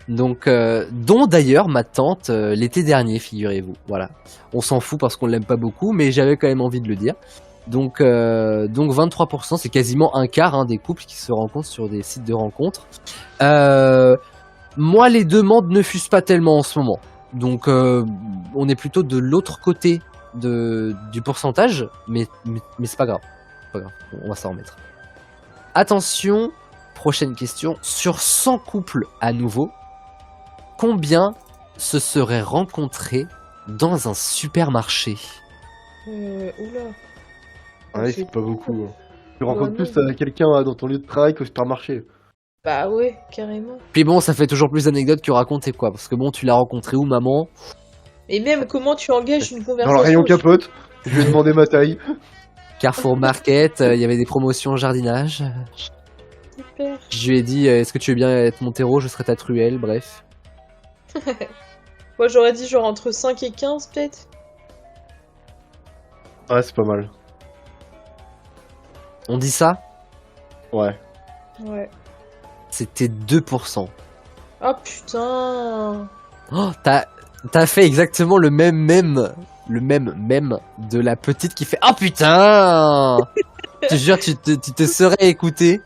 Donc, dont d'ailleurs ma tante l'été dernier, figurez-vous. Voilà. On s'en fout parce qu'on l'aime pas beaucoup, mais j'avais quand même envie de le dire. Donc 23%, c'est quasiment un quart hein, des couples qui se rencontrent sur des sites de rencontres. Moi, les demandes ne fusent pas tellement en ce moment. Donc, on est plutôt de l'autre côté du pourcentage, mais c'est pas grave. C'est pas grave, on va s'en remettre. Attention, prochaine question. Sur 100 couples à nouveau, combien se seraient rencontrés dans un supermarché? Oula. Ouais, c'est pas beaucoup. Hein. Tu rencontres plus quelqu'un dans ton lieu de travail qu'au supermarché. Bah ouais, carrément. Puis bon, ça fait toujours plus d'anecdotes que raconter quoi. Parce que bon, tu l'as rencontré où, maman? Et même comment tu engages une Dans conversation. le rayon capote, je lui ai demandé ma taille. Carrefour Market, il y avait des promotions jardinage. Super. Je lui ai dit, est-ce que tu veux bien être mon terreau? Je serai ta truelle, bref. Moi j'aurais dit genre entre 5 et 15 peut-être. Ouais, c'est pas mal. On dit ça? Ouais. Ouais. C'était 2%. Oh putain. Oh, t'as fait exactement le même mème de la petite qui fait « Oh putain !» Je te jure, tu te serais écouté.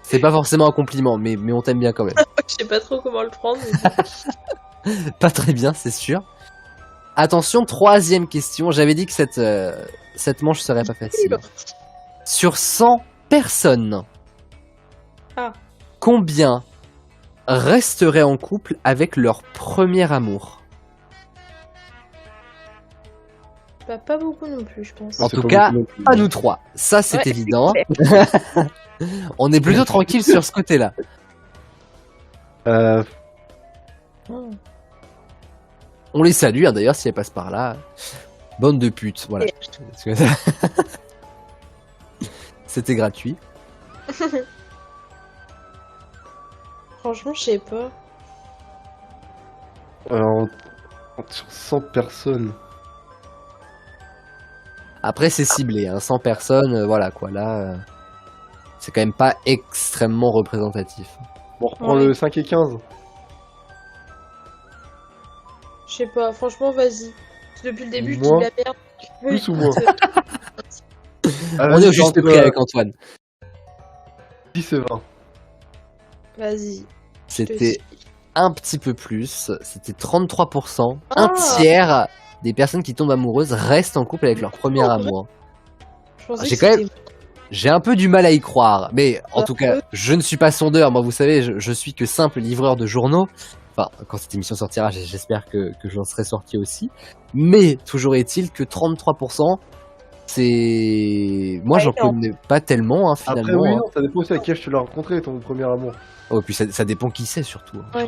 C'est pas forcément un compliment, mais on t'aime bien quand même. Je sais pas trop comment le prendre. Mais... Pas très bien, c'est sûr. Attention, troisième question. J'avais dit que cette manche serait pas facile. Sur 100 personnes, combien resteraient en couple avec leur premier amour? Bah, pas beaucoup non plus, je pense. En C'est tout pas cas, beaucoup non plus. pas nous trois. Ça, c'est Ouais. évident. On est plutôt tranquille sur ce côté-là. Oh. On les salue, hein, d'ailleurs, si elles passent par là. Bande de putes, voilà. C'était gratuit. Franchement, je sais pas. Sur 100 personnes. Après, c'est ciblé, hein, 100 personnes, voilà quoi, là, c'est quand même pas extrêmement représentatif. Bon, on reprend Ouais. le 5 et 15. Je sais pas, franchement, vas-y. Depuis le début, je dis Moi, de la merde. plus ou moins On est au juste prix avec Antoine. 10 et 20. Vas-y. je te C'était suis. un petit peu plus, c'était 33%. Ah. Un tiers des personnes qui tombent amoureuses restent en couple avec leur premier Oh, amour. Je pensais J'ai que quand même- c'était- J'ai un peu du mal à y croire, mais en Ah, tout cas, ouais. je ne suis pas sondeur. Moi, vous savez, je suis que simple livreur de journaux. Enfin, quand cette émission sortira, j'espère que j'en serai sorti aussi. Mais toujours est-il que 33%, c'est... Moi, Ouais, j'en non. connais pas tellement, hein, finalement. Après, oui, hein. non, ça dépend aussi à qui tu l'as rencontré, ton premier amour. Oh, et puis ça dépend qui c'est, surtout. hein.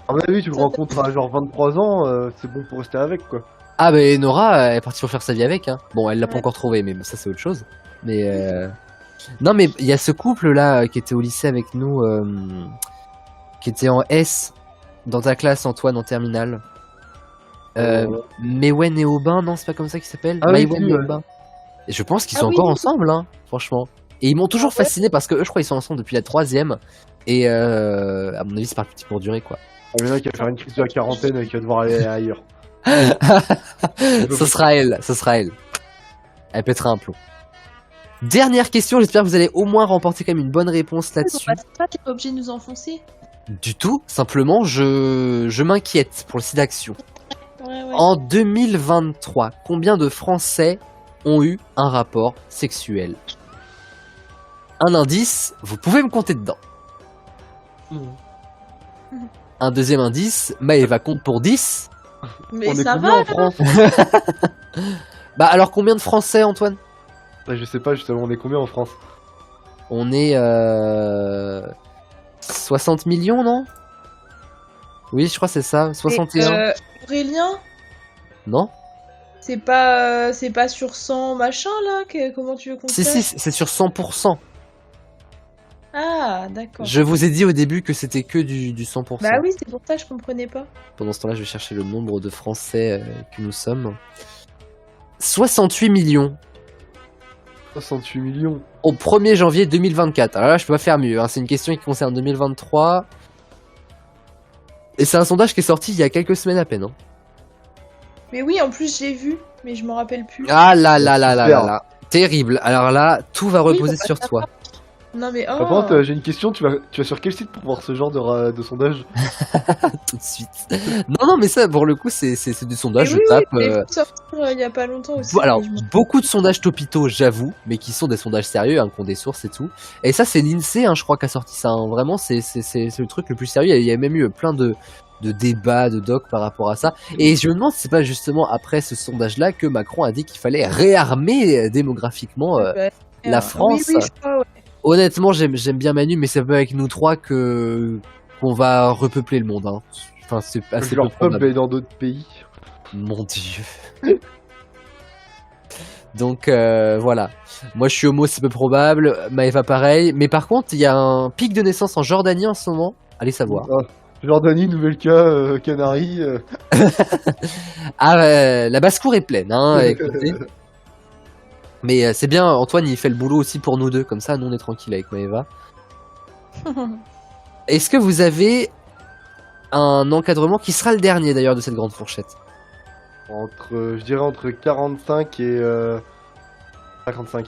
À mon avis, tu le rencontres à genre 23 ans, c'est bon pour rester avec, quoi. Ah, bah, Nora, elle est partie pour faire sa vie avec. Hein. Bon, elle l'a pas Ouais. encore trouvé, mais ça, c'est autre chose. Mais... Non, mais il y a ce couple-là qui était au lycée avec nous... qui était en S dans ta classe, Antoine, en terminale. Mewen et Aubin, non, c'est pas comme ça qu'ils s'appellent. Ah oui, Maïwen si, et ouais. Aubin. Et je pense qu'ils Ah sont oui. encore ensemble, hein, franchement. Et ils m'ont toujours Ah ouais. fasciné parce que eux, je crois, ils sont ensemble depuis la 3ème. Et à mon avis, c'est parti pour durer, quoi. Il y en a qui va faire une crise de la quarantaine et qui va devoir aller ailleurs. Ce sera elle, ce sera elle. Elle pètera un plomb. Dernière question, j'espère que vous allez au moins remporter quand même une bonne réponse là-dessus. Bah, c'est pas, t'es pas obligé de nous enfoncer. Du tout, simplement, je m'inquiète pour le site d'action. Ouais, ouais. En 2023, combien de Français ont eu un rapport sexuel? Un indice, vous pouvez me compter dedans. Un deuxième indice, Maëva compte pour 10. Mais On est ça combien va, en France? Bah alors combien de Français, Antoine? Bah, je sais pas, justement, on est combien en France? On est 60 millions, non? Oui, je crois que c'est ça, 61. Et, Aurélien, Non? c'est pas sur 100 machin là comment tu veux qu'on Si, fasse si, c'est sur 100%. Ah, d'accord. Je vous ai dit au début que c'était que du 100%. Bah oui, c'est pour ça que je comprenais pas. Pendant ce temps-là, je vais chercher le nombre de Français que nous sommes. 68 millions 68 millions. au 1er janvier 2024. Alors là, je peux pas faire mieux, hein. C'est une question qui concerne 2023. Et c'est un sondage qui est sorti il y a quelques semaines à peine. Hein. Mais oui, en plus j'ai vu, mais je m'en rappelle plus. Ah là là là là Super. là là. Terrible. Alors là, tout va Oui, reposer bah, sur ça toi. Non mais oh. Par contre, j'ai une question, tu vas sur quel site pour voir ce genre de sondage? Tout de suite. Non, mais ça, pour le coup, c'est des Mais sondages. oui, Je tape. oui, mais faut sortir il y a pas longtemps aussi. Alors, mais je me- beaucoup de sondages topito, j'avoue, mais qui sont des sondages sérieux, hein, qui ont des sources et tout. Et ça, c'est l'INSEE, hein, je crois, qui a sorti ça. Hein. Vraiment, c'est le truc le plus sérieux. Il y a même eu plein de débats, de docs par rapport à ça. Et je me demande si c'est pas justement après ce sondage-là que Macron a dit qu'il fallait réarmer démographiquement Bah, la oui, France. oui, je crois, ouais. Honnêtement, j'aime bien Manu, mais c'est pas avec nous trois qu'on va repeupler le monde. Hein. Enfin, c'est assez peu Leur probable. pub est dans d'autres pays. Mon dieu. Donc voilà. Moi je suis homo, c'est peu probable. Maëva pareil. Mais par contre, il y a un pic de naissance en Jordanie en ce moment. Allez savoir. Ah, Jordanie, Nouvelle-Cas, Canaries. Ah, la basse-cour est pleine, hein, écoutez. Mais c'est bien, Antoine il fait le boulot aussi pour nous deux. Comme ça, nous on est tranquille avec Maëva. Est-ce que vous avez un encadrement qui sera le dernier d'ailleurs de cette grande fourchette? Je dirais entre 45 et 55.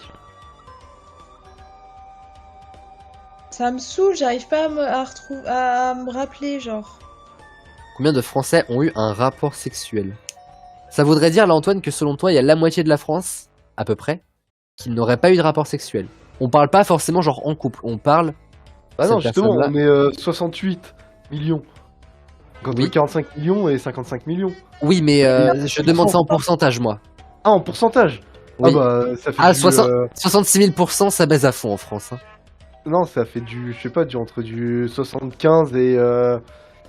Ça me saoule, j'arrive pas à me rappeler, genre. Combien de Français ont eu un rapport sexuel? Ça voudrait dire, là, Antoine, que selon toi, il y a la moitié de la France, à peu près, qui n'aurait pas eu de rapport sexuel. On parle pas forcément genre en couple, on parle... Bah non, cette justement, personne-là. on est 68 millions. Donc entre Oui. 45 millions et 55 millions. Oui, mais je demande ça en pourcentage, moi. Ah, en pourcentage. Oui. Ah bah, ça fait Ah, du... 66 000%, ça baise à fond en France. Hein. Non, ça fait du... Je sais pas, entre du 75 et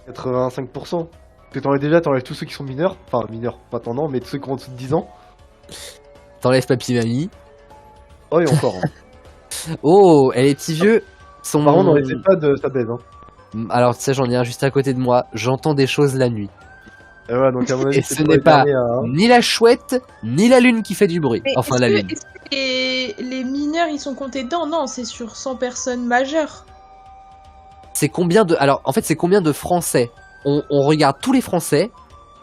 85%. Parce que t'enlèves tous ceux qui sont mineurs. Enfin, mineurs, pas tant non, mais tous ceux qui ont en dessous de 10 ans. T'enlèves papy-mamie. Oh, et encore. Hein. Oh, et les petits vieux sont... Par contre, dans les EHPAD, ça baise. Hein. Alors, tu sais, j'en ai un juste à côté de moi. J'entends des choses la nuit. Et voilà, donc à mon avis, Et c'est ce pour n'est les pas derniers, hein. ni la chouette, ni la lune qui fait du bruit. Mais Enfin, la lune. est-ce que les mineurs, ils sont comptés dedans? Non, c'est sur 100 personnes majeures. C'est combien de... Alors, en fait, c'est combien de Français on regarde tous les Français.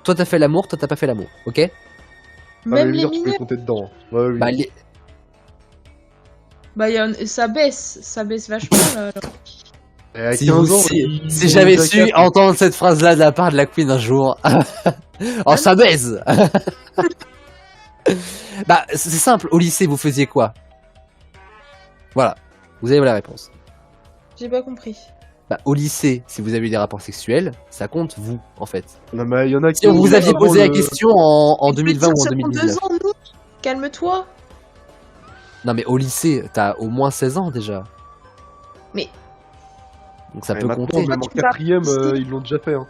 Toi, t'as fait l'amour, toi, t'as pas fait l'amour. Ok. Ah, mais Même les mineurs, tu peux les mineurs. compter dedans. Hein. Ouais, oui. Bah, les- Bah, ça baisse vachement là. Et à Si, 15 ans, si j'avais su entendre cette phrase-là de la part de la Queen un jour. Oh, ça baise. Bah, c'est simple. Au lycée, vous faisiez quoi? Voilà. Vous avez la réponse. J'ai pas compris. Bah, au lycée, si vous avez eu des rapports sexuels, ça compte vous, en fait. Non, mais il y en a qui... Si on vous aviez avant posé la le- question en Mais 2020 ou en ça prend 2019. 2 ans, nous. Calme-toi. Non, mais au lycée, t'as au moins 16 ans déjà. Mais- Donc ça Ouais, peut maintenant, compter. même en Tu parles 4ème, ici. ils l'ont déjà fait. Hein.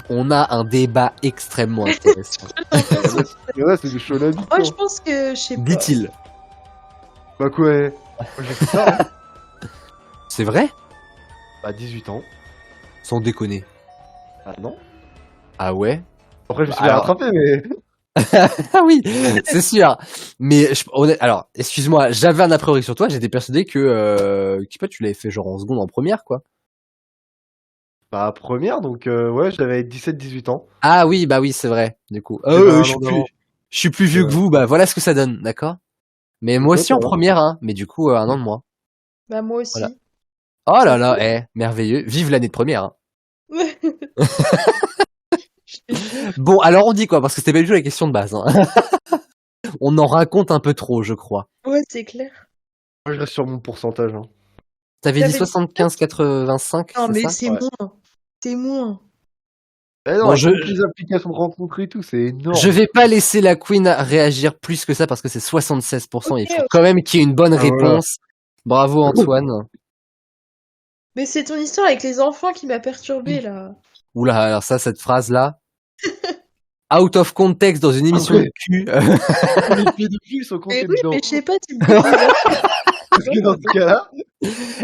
On a un débat extrêmement intéressant. Il y en a, c'est des choses à vie. Moi, je pense que, je sais pas. Dit-il. Bah quoi, moi j'ai fait ça, hein. C'est vrai? Bah 18 ans. Sans déconner. Ah non. Ah ouais? Après je me suis Bah, alors- rattrapé, mais... Ah oui, c'est sûr. Mais alors, excuse-moi, j'avais un a priori sur toi. J'étais persuadé que je sais pas, tu l'avais fait genre en seconde, en première, quoi. Bah première, donc ouais, j'avais 17-18 ans. Ah oui, bah oui, c'est vrai. Du coup, Eh ben, un an d'avant. je suis plus vieux que vous. Bah voilà ce que ça donne, d'accord? Mais moi aussi en première, hein. Mais du coup, un an de moins. Bah, moi aussi. Voilà. Oh là là, merveilleux. Vive l'année de première. Hein. Je te jure. Bon, alors on dit quoi? Parce que c'était pas du tout la question de base. Hein. On en raconte un peu trop, je crois. Ouais, c'est clair. Moi je reste sur mon pourcentage. Hein. T'avais dit T'avais dit 75-85, Non, c'est mais ça? c'est Ouais. moins. C'est moins. Eh non, Bon, avec toutes les applications de rencontres et tout, c'est énorme. Je vais pas laisser la Queen réagir plus que ça parce que c'est 76%. Il Ok, faut ok. quand même qu'il y ait une bonne Ah, voilà. réponse. Bravo Antoine. Mais c'est ton histoire avec les enfants qui m'a perturbée, là. Oula, alors ça, cette phrase-là. Out of context dans une émission ouais. de cul. Les pédophiles sont Mais comptés oui, dedans. mais je sais pas, tu me dis Parce que dans ce cas-là,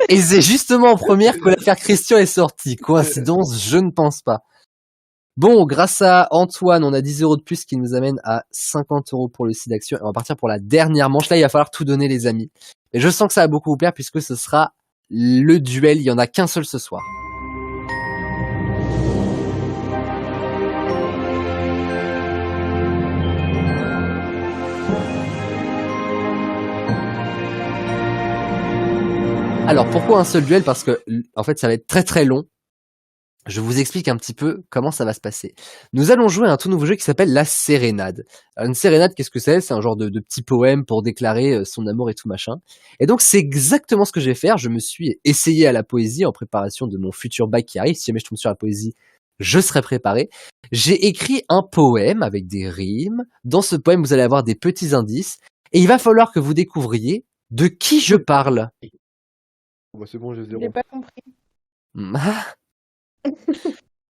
Et c'est justement en première que l'affaire Christian est sortie. Coïncidence, je ne pense pas. Bon, grâce à Antoine, on a 10 € de plus qui nous amène à 50 € pour le site d'action. Et on va partir pour la dernière manche. Là, il va falloir tout donner, les amis. Et je sens que ça va beaucoup vous plaire puisque ce sera le duel. Il y en a qu'un seul ce soir. Alors, pourquoi un seul duel? Parce que, en fait, ça va être très très long. Je vous explique un petit peu comment ça va se passer. Nous allons jouer à un tout nouveau jeu qui s'appelle la sérénade. Alors, une sérénade, qu'est-ce que c'est? C'est un genre de petit poème pour déclarer son amour et tout machin. Et donc, c'est exactement ce que je vais faire. Je me suis essayé à la poésie en préparation de mon futur bac qui arrive. Si jamais je tombe sur la poésie, je serai préparé. J'ai écrit un poème avec des rimes. Dans ce poème, vous allez avoir des petits indices. Et il va falloir que vous découvriez de qui je parle. bah, c'est bon, j'ai Je 0. l'ai pas compris.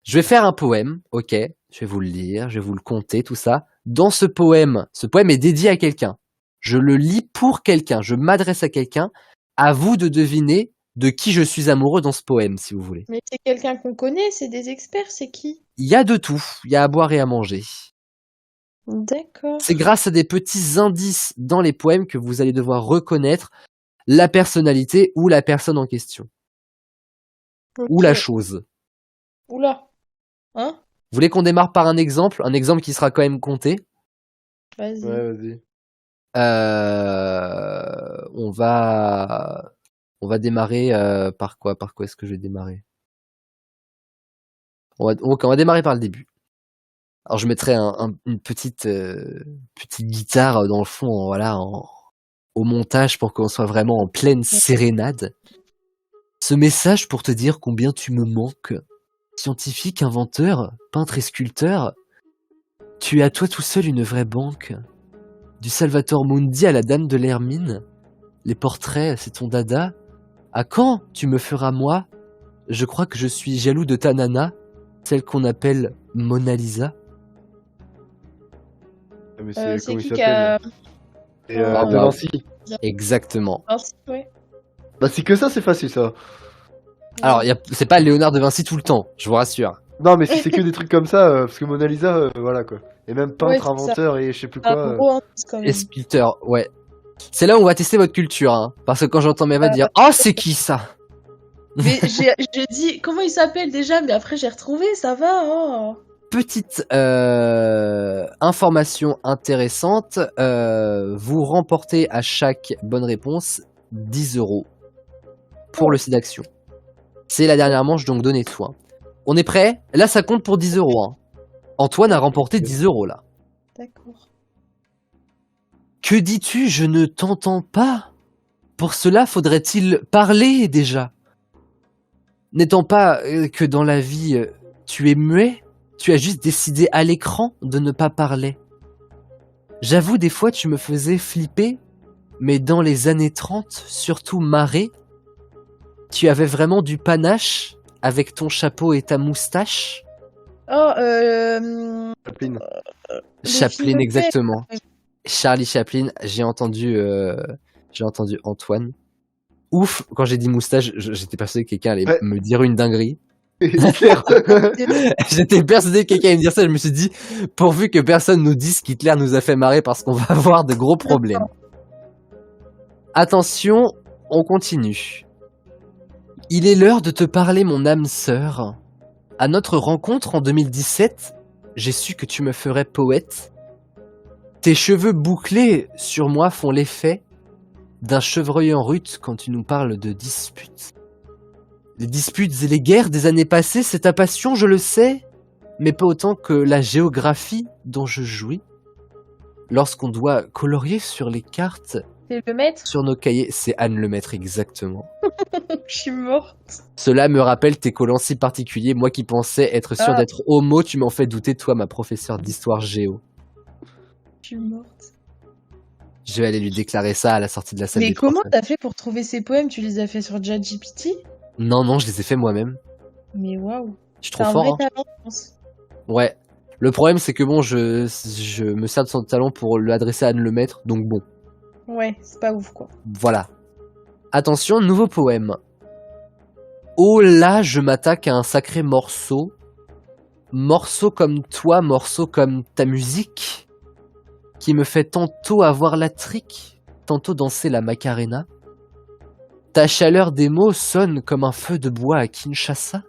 Je vais faire un poème, ok, je vais vous le lire, je vais vous le conter, tout ça. Dans ce poème est dédié à quelqu'un. Je le lis pour quelqu'un, je m'adresse à quelqu'un. À vous de deviner de qui je suis amoureux dans ce poème, si vous voulez. Mais c'est quelqu'un qu'on connaît, c'est des experts, c'est qui? Il y a de tout, il y a à boire et à manger. D'accord. C'est grâce à des petits indices dans les poèmes que vous allez devoir reconnaître la personnalité ou la personne en question, ou Ok. la chose. Oula. Hein? Vous voulez qu'on démarre par un exemple qui sera quand même compté? Vas-y. Ouais, vas-y. On va démarrer par quoi? Par quoi est-ce que je vais démarrer? On va démarrer par le début. Alors je mettrai une petite guitare dans le fond, voilà, au montage pour qu'on soit vraiment en pleine sérénade. Ce message pour te dire combien tu me manques. Scientifique, inventeur, peintre et sculpteur, tu es à toi tout seul une vraie banque. Du Salvator Mundi à la Dame de l'Hermine, les portraits, c'est ton dada. À quand tu me feras moi? Je crois que je suis jaloux de ta nana, celle qu'on appelle Mona Lisa. Mais C'est comment il qui s'appelle qui a. Et, Ah, De bah. Vinci. Exactement. Ouais. Bah c'est que ça, c'est facile ça. Alors, c'est pas Léonard de Vinci tout le temps, je vous rassure. Non, mais si c'est que des trucs comme ça, parce que Mona Lisa, voilà quoi. Et même peintre, Ouais, c'est ça. inventeur et je sais plus Un quoi. gros indice quand même. Et sculpteur, ouais. C'est là où on va tester votre culture, hein. Parce que quand j'entends Meva dire « Oh, c'est qui ça ?» Mais j'ai dit comment il s'appelle déjà, mais après j'ai retrouvé, ça va. Oh. Petite information intéressante, vous remportez à chaque bonne réponse 10 € pour le site d'action. C'est la dernière manche, donc donnez-toi. On est prêt? Là, ça compte pour 10 €. Hein. Antoine a remporté 10 € là. D'accord. Que dis-tu? Je ne t'entends pas. Pour cela, faudrait-il parler déjà? N'étant pas que dans la vie, tu es muet, tu as juste décidé à l'écran de ne pas parler. J'avoue, des fois, tu me faisais flipper, mais dans les années 30, surtout marée, tu avais vraiment du panache avec ton chapeau et ta moustache. Oh, Chaplin. Chaplin, exactement. Charlie Chaplin, j'ai entendu Antoine. Ouf, quand j'ai dit moustache, j'étais persuadé que quelqu'un allait me dire une dinguerie. Hitler. J'étais persuadé que quelqu'un allait me dire ça, je me suis dit, pourvu que personne nous dise qu'Hitler nous a fait marrer parce qu'on va avoir de gros problèmes. Attention, on continue. Il est l'heure de te parler, mon âme sœur. À notre rencontre en 2017, j'ai su que tu me ferais poète. Tes cheveux bouclés sur moi font l'effet d'un chevreuil en rut quand tu nous parles de disputes. Les disputes et les guerres des années passées, c'est ta passion, je le sais, mais pas autant que la géographie dont je jouis. Lorsqu'on doit colorier sur les cartes, c'est le maître. Sur nos cahiers, c'est Anne Lemaître, exactement. Je suis morte. Cela me rappelle tes collants si particuliers, moi qui pensais être sûr d'être homo, tu m'en fais douter, toi, ma professeure d'histoire géo. Je suis morte. Je vais aller lui déclarer ça à la sortie de la salle. Mais des comment profs. t'as fait pour trouver ces poèmes? Tu les as fait sur ChatGPT? Non, je les ai fait moi-même. Mais waouh. Je suis trop T'as un fort. vrai Hein. talent, je pense. Ouais. Le problème, c'est que bon, je me sers de son talent pour l'adresser à Anne Lemaître, donc bon. Ouais, c'est pas ouf, quoi. Voilà. Attention, nouveau poème. Oh là, je m'attaque à un sacré morceau. Morceau comme toi, morceau comme ta musique, qui me fait tantôt avoir la trique, tantôt danser la Macarena. Ta chaleur des mots sonne comme un feu de bois à Kinshasa.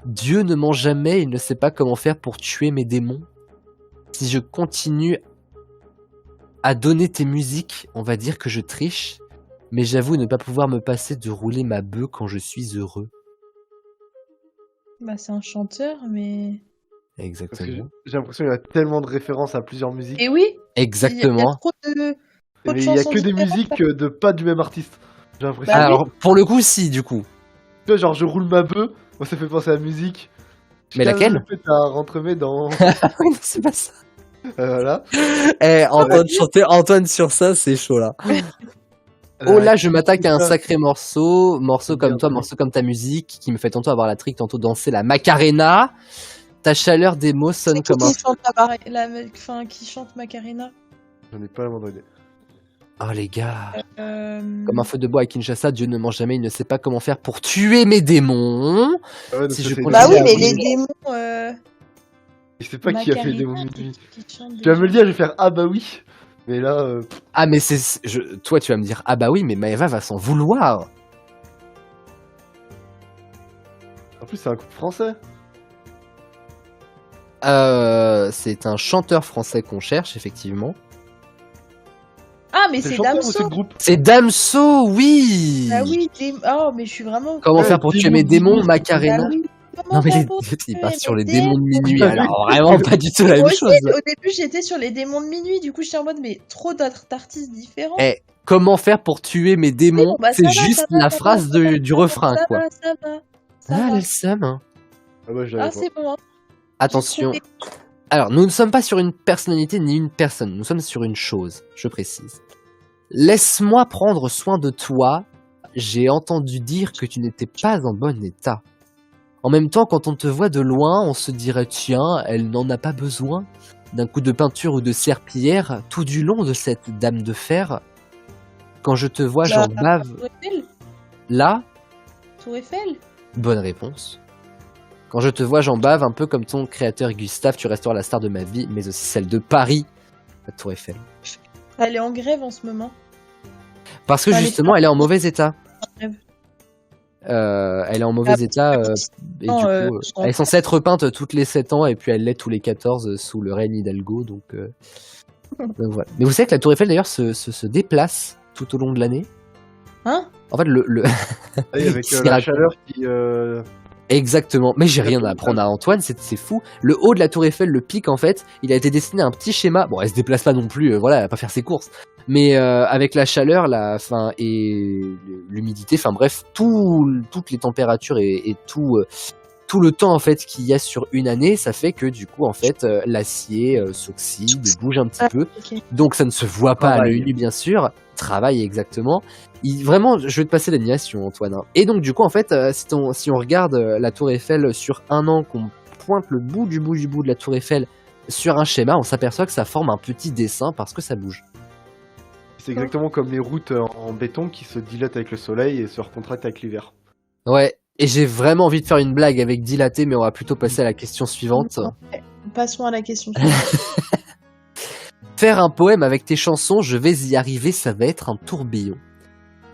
Dieu ne ment jamais, il ne sait pas comment faire pour tuer mes démons. Si je continue à donner tes musiques, on va dire que je triche, mais j'avoue ne pas pouvoir me passer de rouler ma bœuf quand je suis heureux. Bah, c'est un chanteur, mais... Exactement. J'ai l'impression qu'il y a tellement de références à plusieurs musiques. Et oui, Exactement. il y a trop de Mais il y a chansons que des différentes. musiques de pas du même artiste. J'ai l'impression. Bah oui. Alors, pour le coup, si, du coup. Tu vois, genre je roule ma bœuf, moi ça fait penser à la musique. Mais laquelle? T'as rentremé dans. Oui, non, c'est pas ça. Voilà. Eh, Antoine sur ça, c'est chaud, là. Oh là, je m'attaque à un sacré morceau comme toi, morceau comme ta musique, qui me fait tantôt avoir la trique, tantôt danser la Macarena. Ta chaleur des mots sonne C'est comme un... qui chante qui chante Macarena? J'en ai pas la moindre idée. Oh les gars, Comme comme un feu de bois à Kinshasa, Dieu ne ment jamais, il ne sait pas comment faire pour tuer mes démons. Ah ouais, donc Si ça, je c'est- continue Bah oui, à mais rouler- les démons... Je sais pas qui a fait les démons Macarena, minuit. qui chante Tu vas me le déjà. dire, je vais faire ah bah oui. Mais là, Ah mais toi tu vas me dire, ah bah oui, mais Maëva va s'en vouloir. en plus c'est un couple français. C'est un chanteur français qu'on cherche, effectivement. Ah, mais C'est c'est le chanteur ou c'est Damso. le groupe? C'est Damso, oui. Ah oui, oh, mais je suis vraiment... Comment Ouais, faire pour tuer mes démons, Macarena. Bah oui. Non mais il part sur les démons de minuit, alors vraiment pas du tout la même Moi aussi, chose. au début, j'étais sur les démons de minuit, du coup, j'étais en mode, mais trop d'autres d'artistes différents. Eh, comment faire pour tuer mes démons? Oui, bon, bah, C'est ça va, juste ça va, la ça phrase va, du refrain, ça quoi. va, ça va. Ça Ah, va. le seum, hein. Ah bah je l'avais Ah, pas. c'est bon. Hein. Attention. J'ai Alors, nous ne sommes pas sur une personnalité ni une personne, nous sommes sur une chose, je précise. Laisse-moi prendre soin de toi. J'ai entendu dire que tu n'étais pas en bon état. En même temps, quand on te voit de loin, on se dirait tiens, elle n'en a pas besoin d'un coup de peinture ou de serpillière tout du long de cette dame de fer. Quand je te vois, j'en bave. Tour Eiffel. Là, Tour Eiffel. bonne réponse. Quand je te vois, j'en bave un peu comme ton créateur Gustave, tu resteras la star de ma vie, mais aussi celle de Paris, la Tour Eiffel. Elle est en grève en ce moment. Parce que Enfin, justement, elle est en mauvais état. grève. Elle est en mauvais état, et non, du coup, son- elle est censée être repeinte toutes les 7 ans, et puis elle l'est tous les 14 sous le règne Hidalgo, donc voilà. Mais vous savez que la Tour Eiffel, d'ailleurs, se déplace tout au long de l'année. Hein? En fait, Et avec C'est la la- chaleur qui... Exactement, mais j'ai rien à apprendre à Antoine, c'est fou. Le haut de la Tour Eiffel, le pic en fait, il a été dessiné un petit schéma. Bon, elle se déplace pas non plus, voilà, elle va pas faire ses courses. Mais avec la chaleur, et l'humidité, enfin bref, toutes les températures et tout le temps en fait qu'il y a sur une année, ça fait que du coup en fait l'acier s'oxyde, bouge un petit peu. Ok. Donc ça ne se voit pas à Travail. l'œil nu, bien sûr. Travail, exactement. Vraiment, je vais te passer l'admiration, Antoine. Hein. Et donc, du coup, en fait, si on regarde la Tour Eiffel sur un an, qu'on pointe le bout de la Tour Eiffel sur un schéma, on s'aperçoit que ça forme un petit dessin parce que ça bouge. C'est exactement comme les routes en béton qui se dilatent avec le soleil et se recontractent avec l'hiver. Ouais. Et j'ai vraiment envie de faire une blague avec dilaté, mais on va plutôt passer à la question suivante. Ouais. Passons à la question suivante. Faire un poème avec tes chansons, je vais y arriver, ça va être un tourbillon.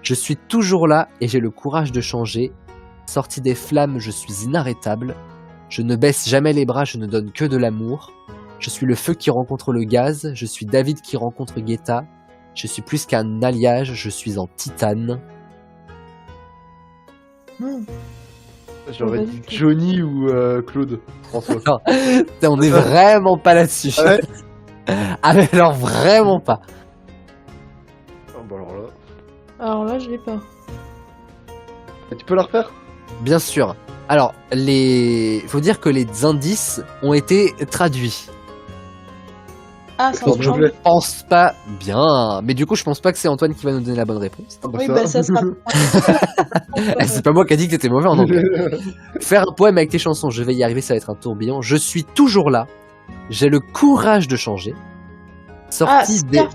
Je suis toujours là et j'ai le courage de changer. Sorti des flammes, je suis inarrêtable. Je ne baisse jamais les bras, je ne donne que de l'amour. Je suis le feu qui rencontre le gaz, je suis David qui rencontre Guetta. Je suis plus qu'un alliage, je suis en titane. J'aurais Ouais, dit ok. Johnny ou Claude François. Putain, on est vraiment pas là-dessus. Ah ouais. Ah mais alors vraiment pas. Ah, bah alors là. Alors là, je l'ai pas. Et tu peux la refaire? Bien sûr. Alors, faut dire que les indices ont été traduits. Ah, c'est Donc je en ne pense pas bien. Mais du coup, je pense pas que c'est Antoine qui va nous donner la bonne réponse. Ah, bah, Oui, bah ça sera. C'est pas moi qui a dit que t'étais mauvais en anglais. Faire un poème avec tes chansons, je vais y arriver, ça va être un tourbillon. Je suis toujours là. J'ai le courage de changer. Sorti Ah, des... Sia.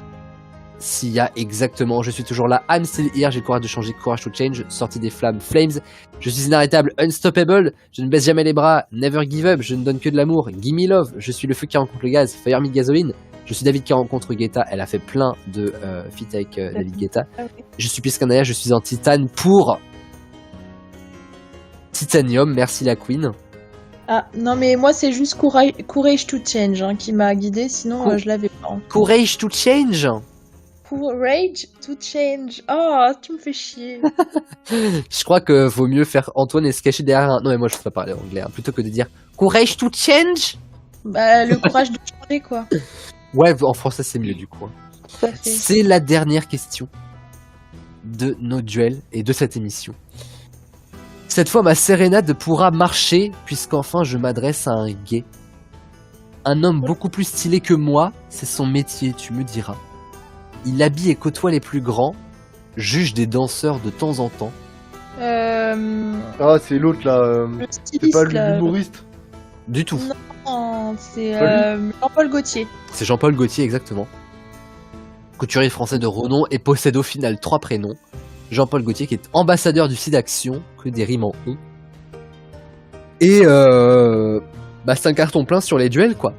Sia, exactement. Je suis toujours là. I'm still here. J'ai le courage de changer. Courage to change. Sorti des flammes. Flames. Je suis inarrêtable. Unstoppable. Je ne baisse jamais les bras. Never give up. Je ne donne que de l'amour. Gimme love. Je suis le feu qui rencontre le gaz. Fire me gasoline. Je suis David qui rencontre Guetta. Elle a fait plein de feats avec David Guetta. Ah, ok. Je suis plus qu'un alliage. Je suis en titane pour Titanium. Merci la Queen. Ah, non, mais moi, c'est juste Courage to Change hein, qui m'a guidé, sinon Cool. je l'avais pas. Hein. Courage to change. Courage to Change. Oh, tu me fais chier. Je crois que vaut mieux faire Antoine et se cacher derrière un... Non mais moi je peux pas parler anglais, hein. Plutôt que de dire Courage to change. Bah, le courage de changer, quoi. Ouais, en français c'est mieux du coup. Hein. Tout à fait. C'est la dernière question de nos duels et de cette émission. Cette fois ma sérénade pourra marcher puisqu'enfin je m'adresse à un gay. Un homme beaucoup plus stylé que moi, c'est son métier, tu me diras. Il habille et côtoie les plus grands, juge des danseurs de temps en temps. Ah, c'est l'autre là. Le C'est styliste, pas là. l'humoriste. Du tout. Non, c'est Pas Jean-Paul Gaultier. C'est Jean-Paul Gaultier, exactement. Couturier français de renom et possède au final 3 prénoms. Jean-Paul Gaultier qui est ambassadeur du site Action, que des rimes en on. Et c'est un carton plein sur les duels, quoi.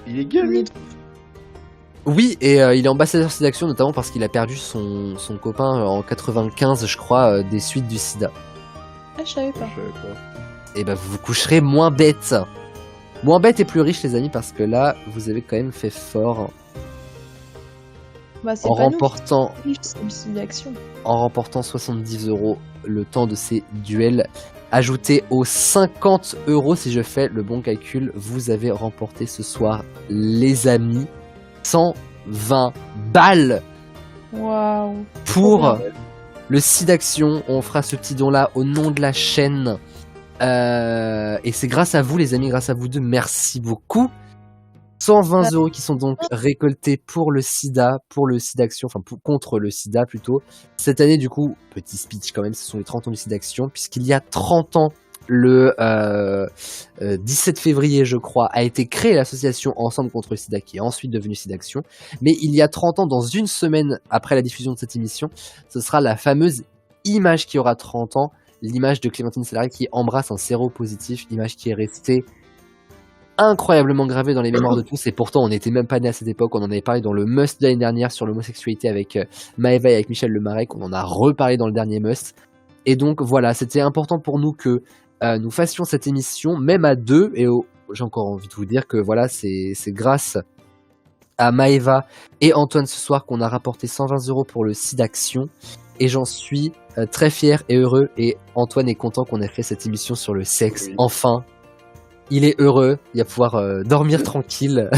Il est gay, lui. Oui, et il est ambassadeur du site Action notamment parce qu'il a perdu son copain en 95, je crois, des suites du sida. Ah, je savais pas. Je savais pas. Et vous vous coucherez moins bête. Moins bête et plus riche, les amis, parce que là, vous avez quand même fait fort Bah, c'est en pas remportant... nous, c'est une action. en remportant 70 € le temps de ces duels. ajouté aux 50 € si je fais le bon calcul, vous avez remporté ce soir, les amis, 120 balles Waouh. pour le site d'action. On fera ce petit don là au nom de la chaîne. Et c'est grâce à vous les amis, grâce à vous deux, merci beaucoup. 120 € qui sont donc récoltés pour le sida, pour le SIDAction, enfin contre le sida plutôt. Cette année du coup, petit speech quand même, ce sont les 30 ans du SIDAction, puisqu'il y a 30 ans, le 17 février je crois, a été créée l'association Ensemble contre le sida, qui est ensuite devenue SIDAction. Mais il y a 30 ans, dans une semaine après la diffusion de cette émission, ce sera la fameuse image qui aura 30 ans, l'image de Clémentine Salary qui embrasse un séropositif, image qui est restée incroyablement gravée dans les mémoires de tous, et pourtant on n'était même pas né à cette époque. On en avait parlé dans le Must de l'année dernière sur l'homosexualité avec Maëva et avec Michel Lemarec, on en a reparlé dans le dernier Must, et donc voilà, c'était important pour nous que nous fassions cette émission, même à deux, et j'ai encore envie de vous dire que voilà, c'est grâce à Maëva et Antoine ce soir qu'on a rapporté 120 € pour le SIDAction, et j'en suis très fier et heureux, et Antoine est content qu'on ait fait cette émission sur le sexe, Oui. enfin. Il est heureux, il va pouvoir dormir tranquille.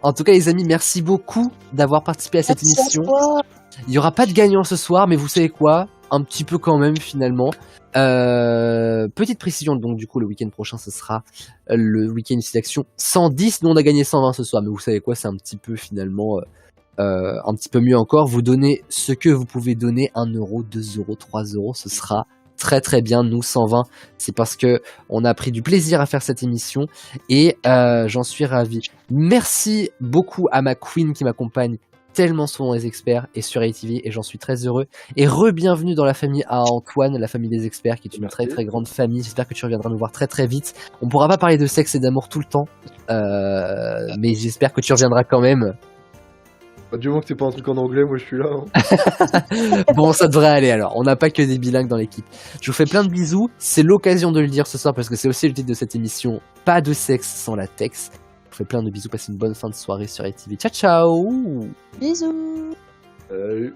En tout cas les amis, merci beaucoup d'avoir participé à cette émission. Il n'y aura pas de gagnant ce soir, mais vous savez quoi? Un petit peu quand même finalement. Petite précision, donc du coup le week-end prochain ce sera le week-end SIDAction 110. Nous on a gagné 120 ce soir, mais vous savez quoi, c'est un petit peu finalement un petit peu mieux encore. Vous donnez ce que vous pouvez donner, 1 €, 2 €, 3 €, ce sera très très bien. Nous 120, c'est parce que on a pris du plaisir à faire cette émission, et j'en suis ravi. Merci beaucoup à ma queen qui m'accompagne tellement souvent dans les experts et sur ATV, et j'en suis très heureux. Et re-bienvenue dans la famille à Antoine, la famille des experts, qui est une Merci. très très grande famille. J'espère que tu reviendras nous voir très très vite. On pourra pas parler de sexe et d'amour tout le temps, mais j'espère que tu reviendras quand même. Du moment que c'est pas un truc en anglais, moi je suis là. Hein. Bon, ça devrait aller alors. On n'a pas que des bilingues dans l'équipe. Je vous fais plein de bisous. C'est l'occasion de le dire ce soir parce que c'est aussi le titre de cette émission. Pas de sexe sans latex. Je vous fais plein de bisous. Passez une bonne fin de soirée sur ATV. Ciao, ciao! Bisous. Salut.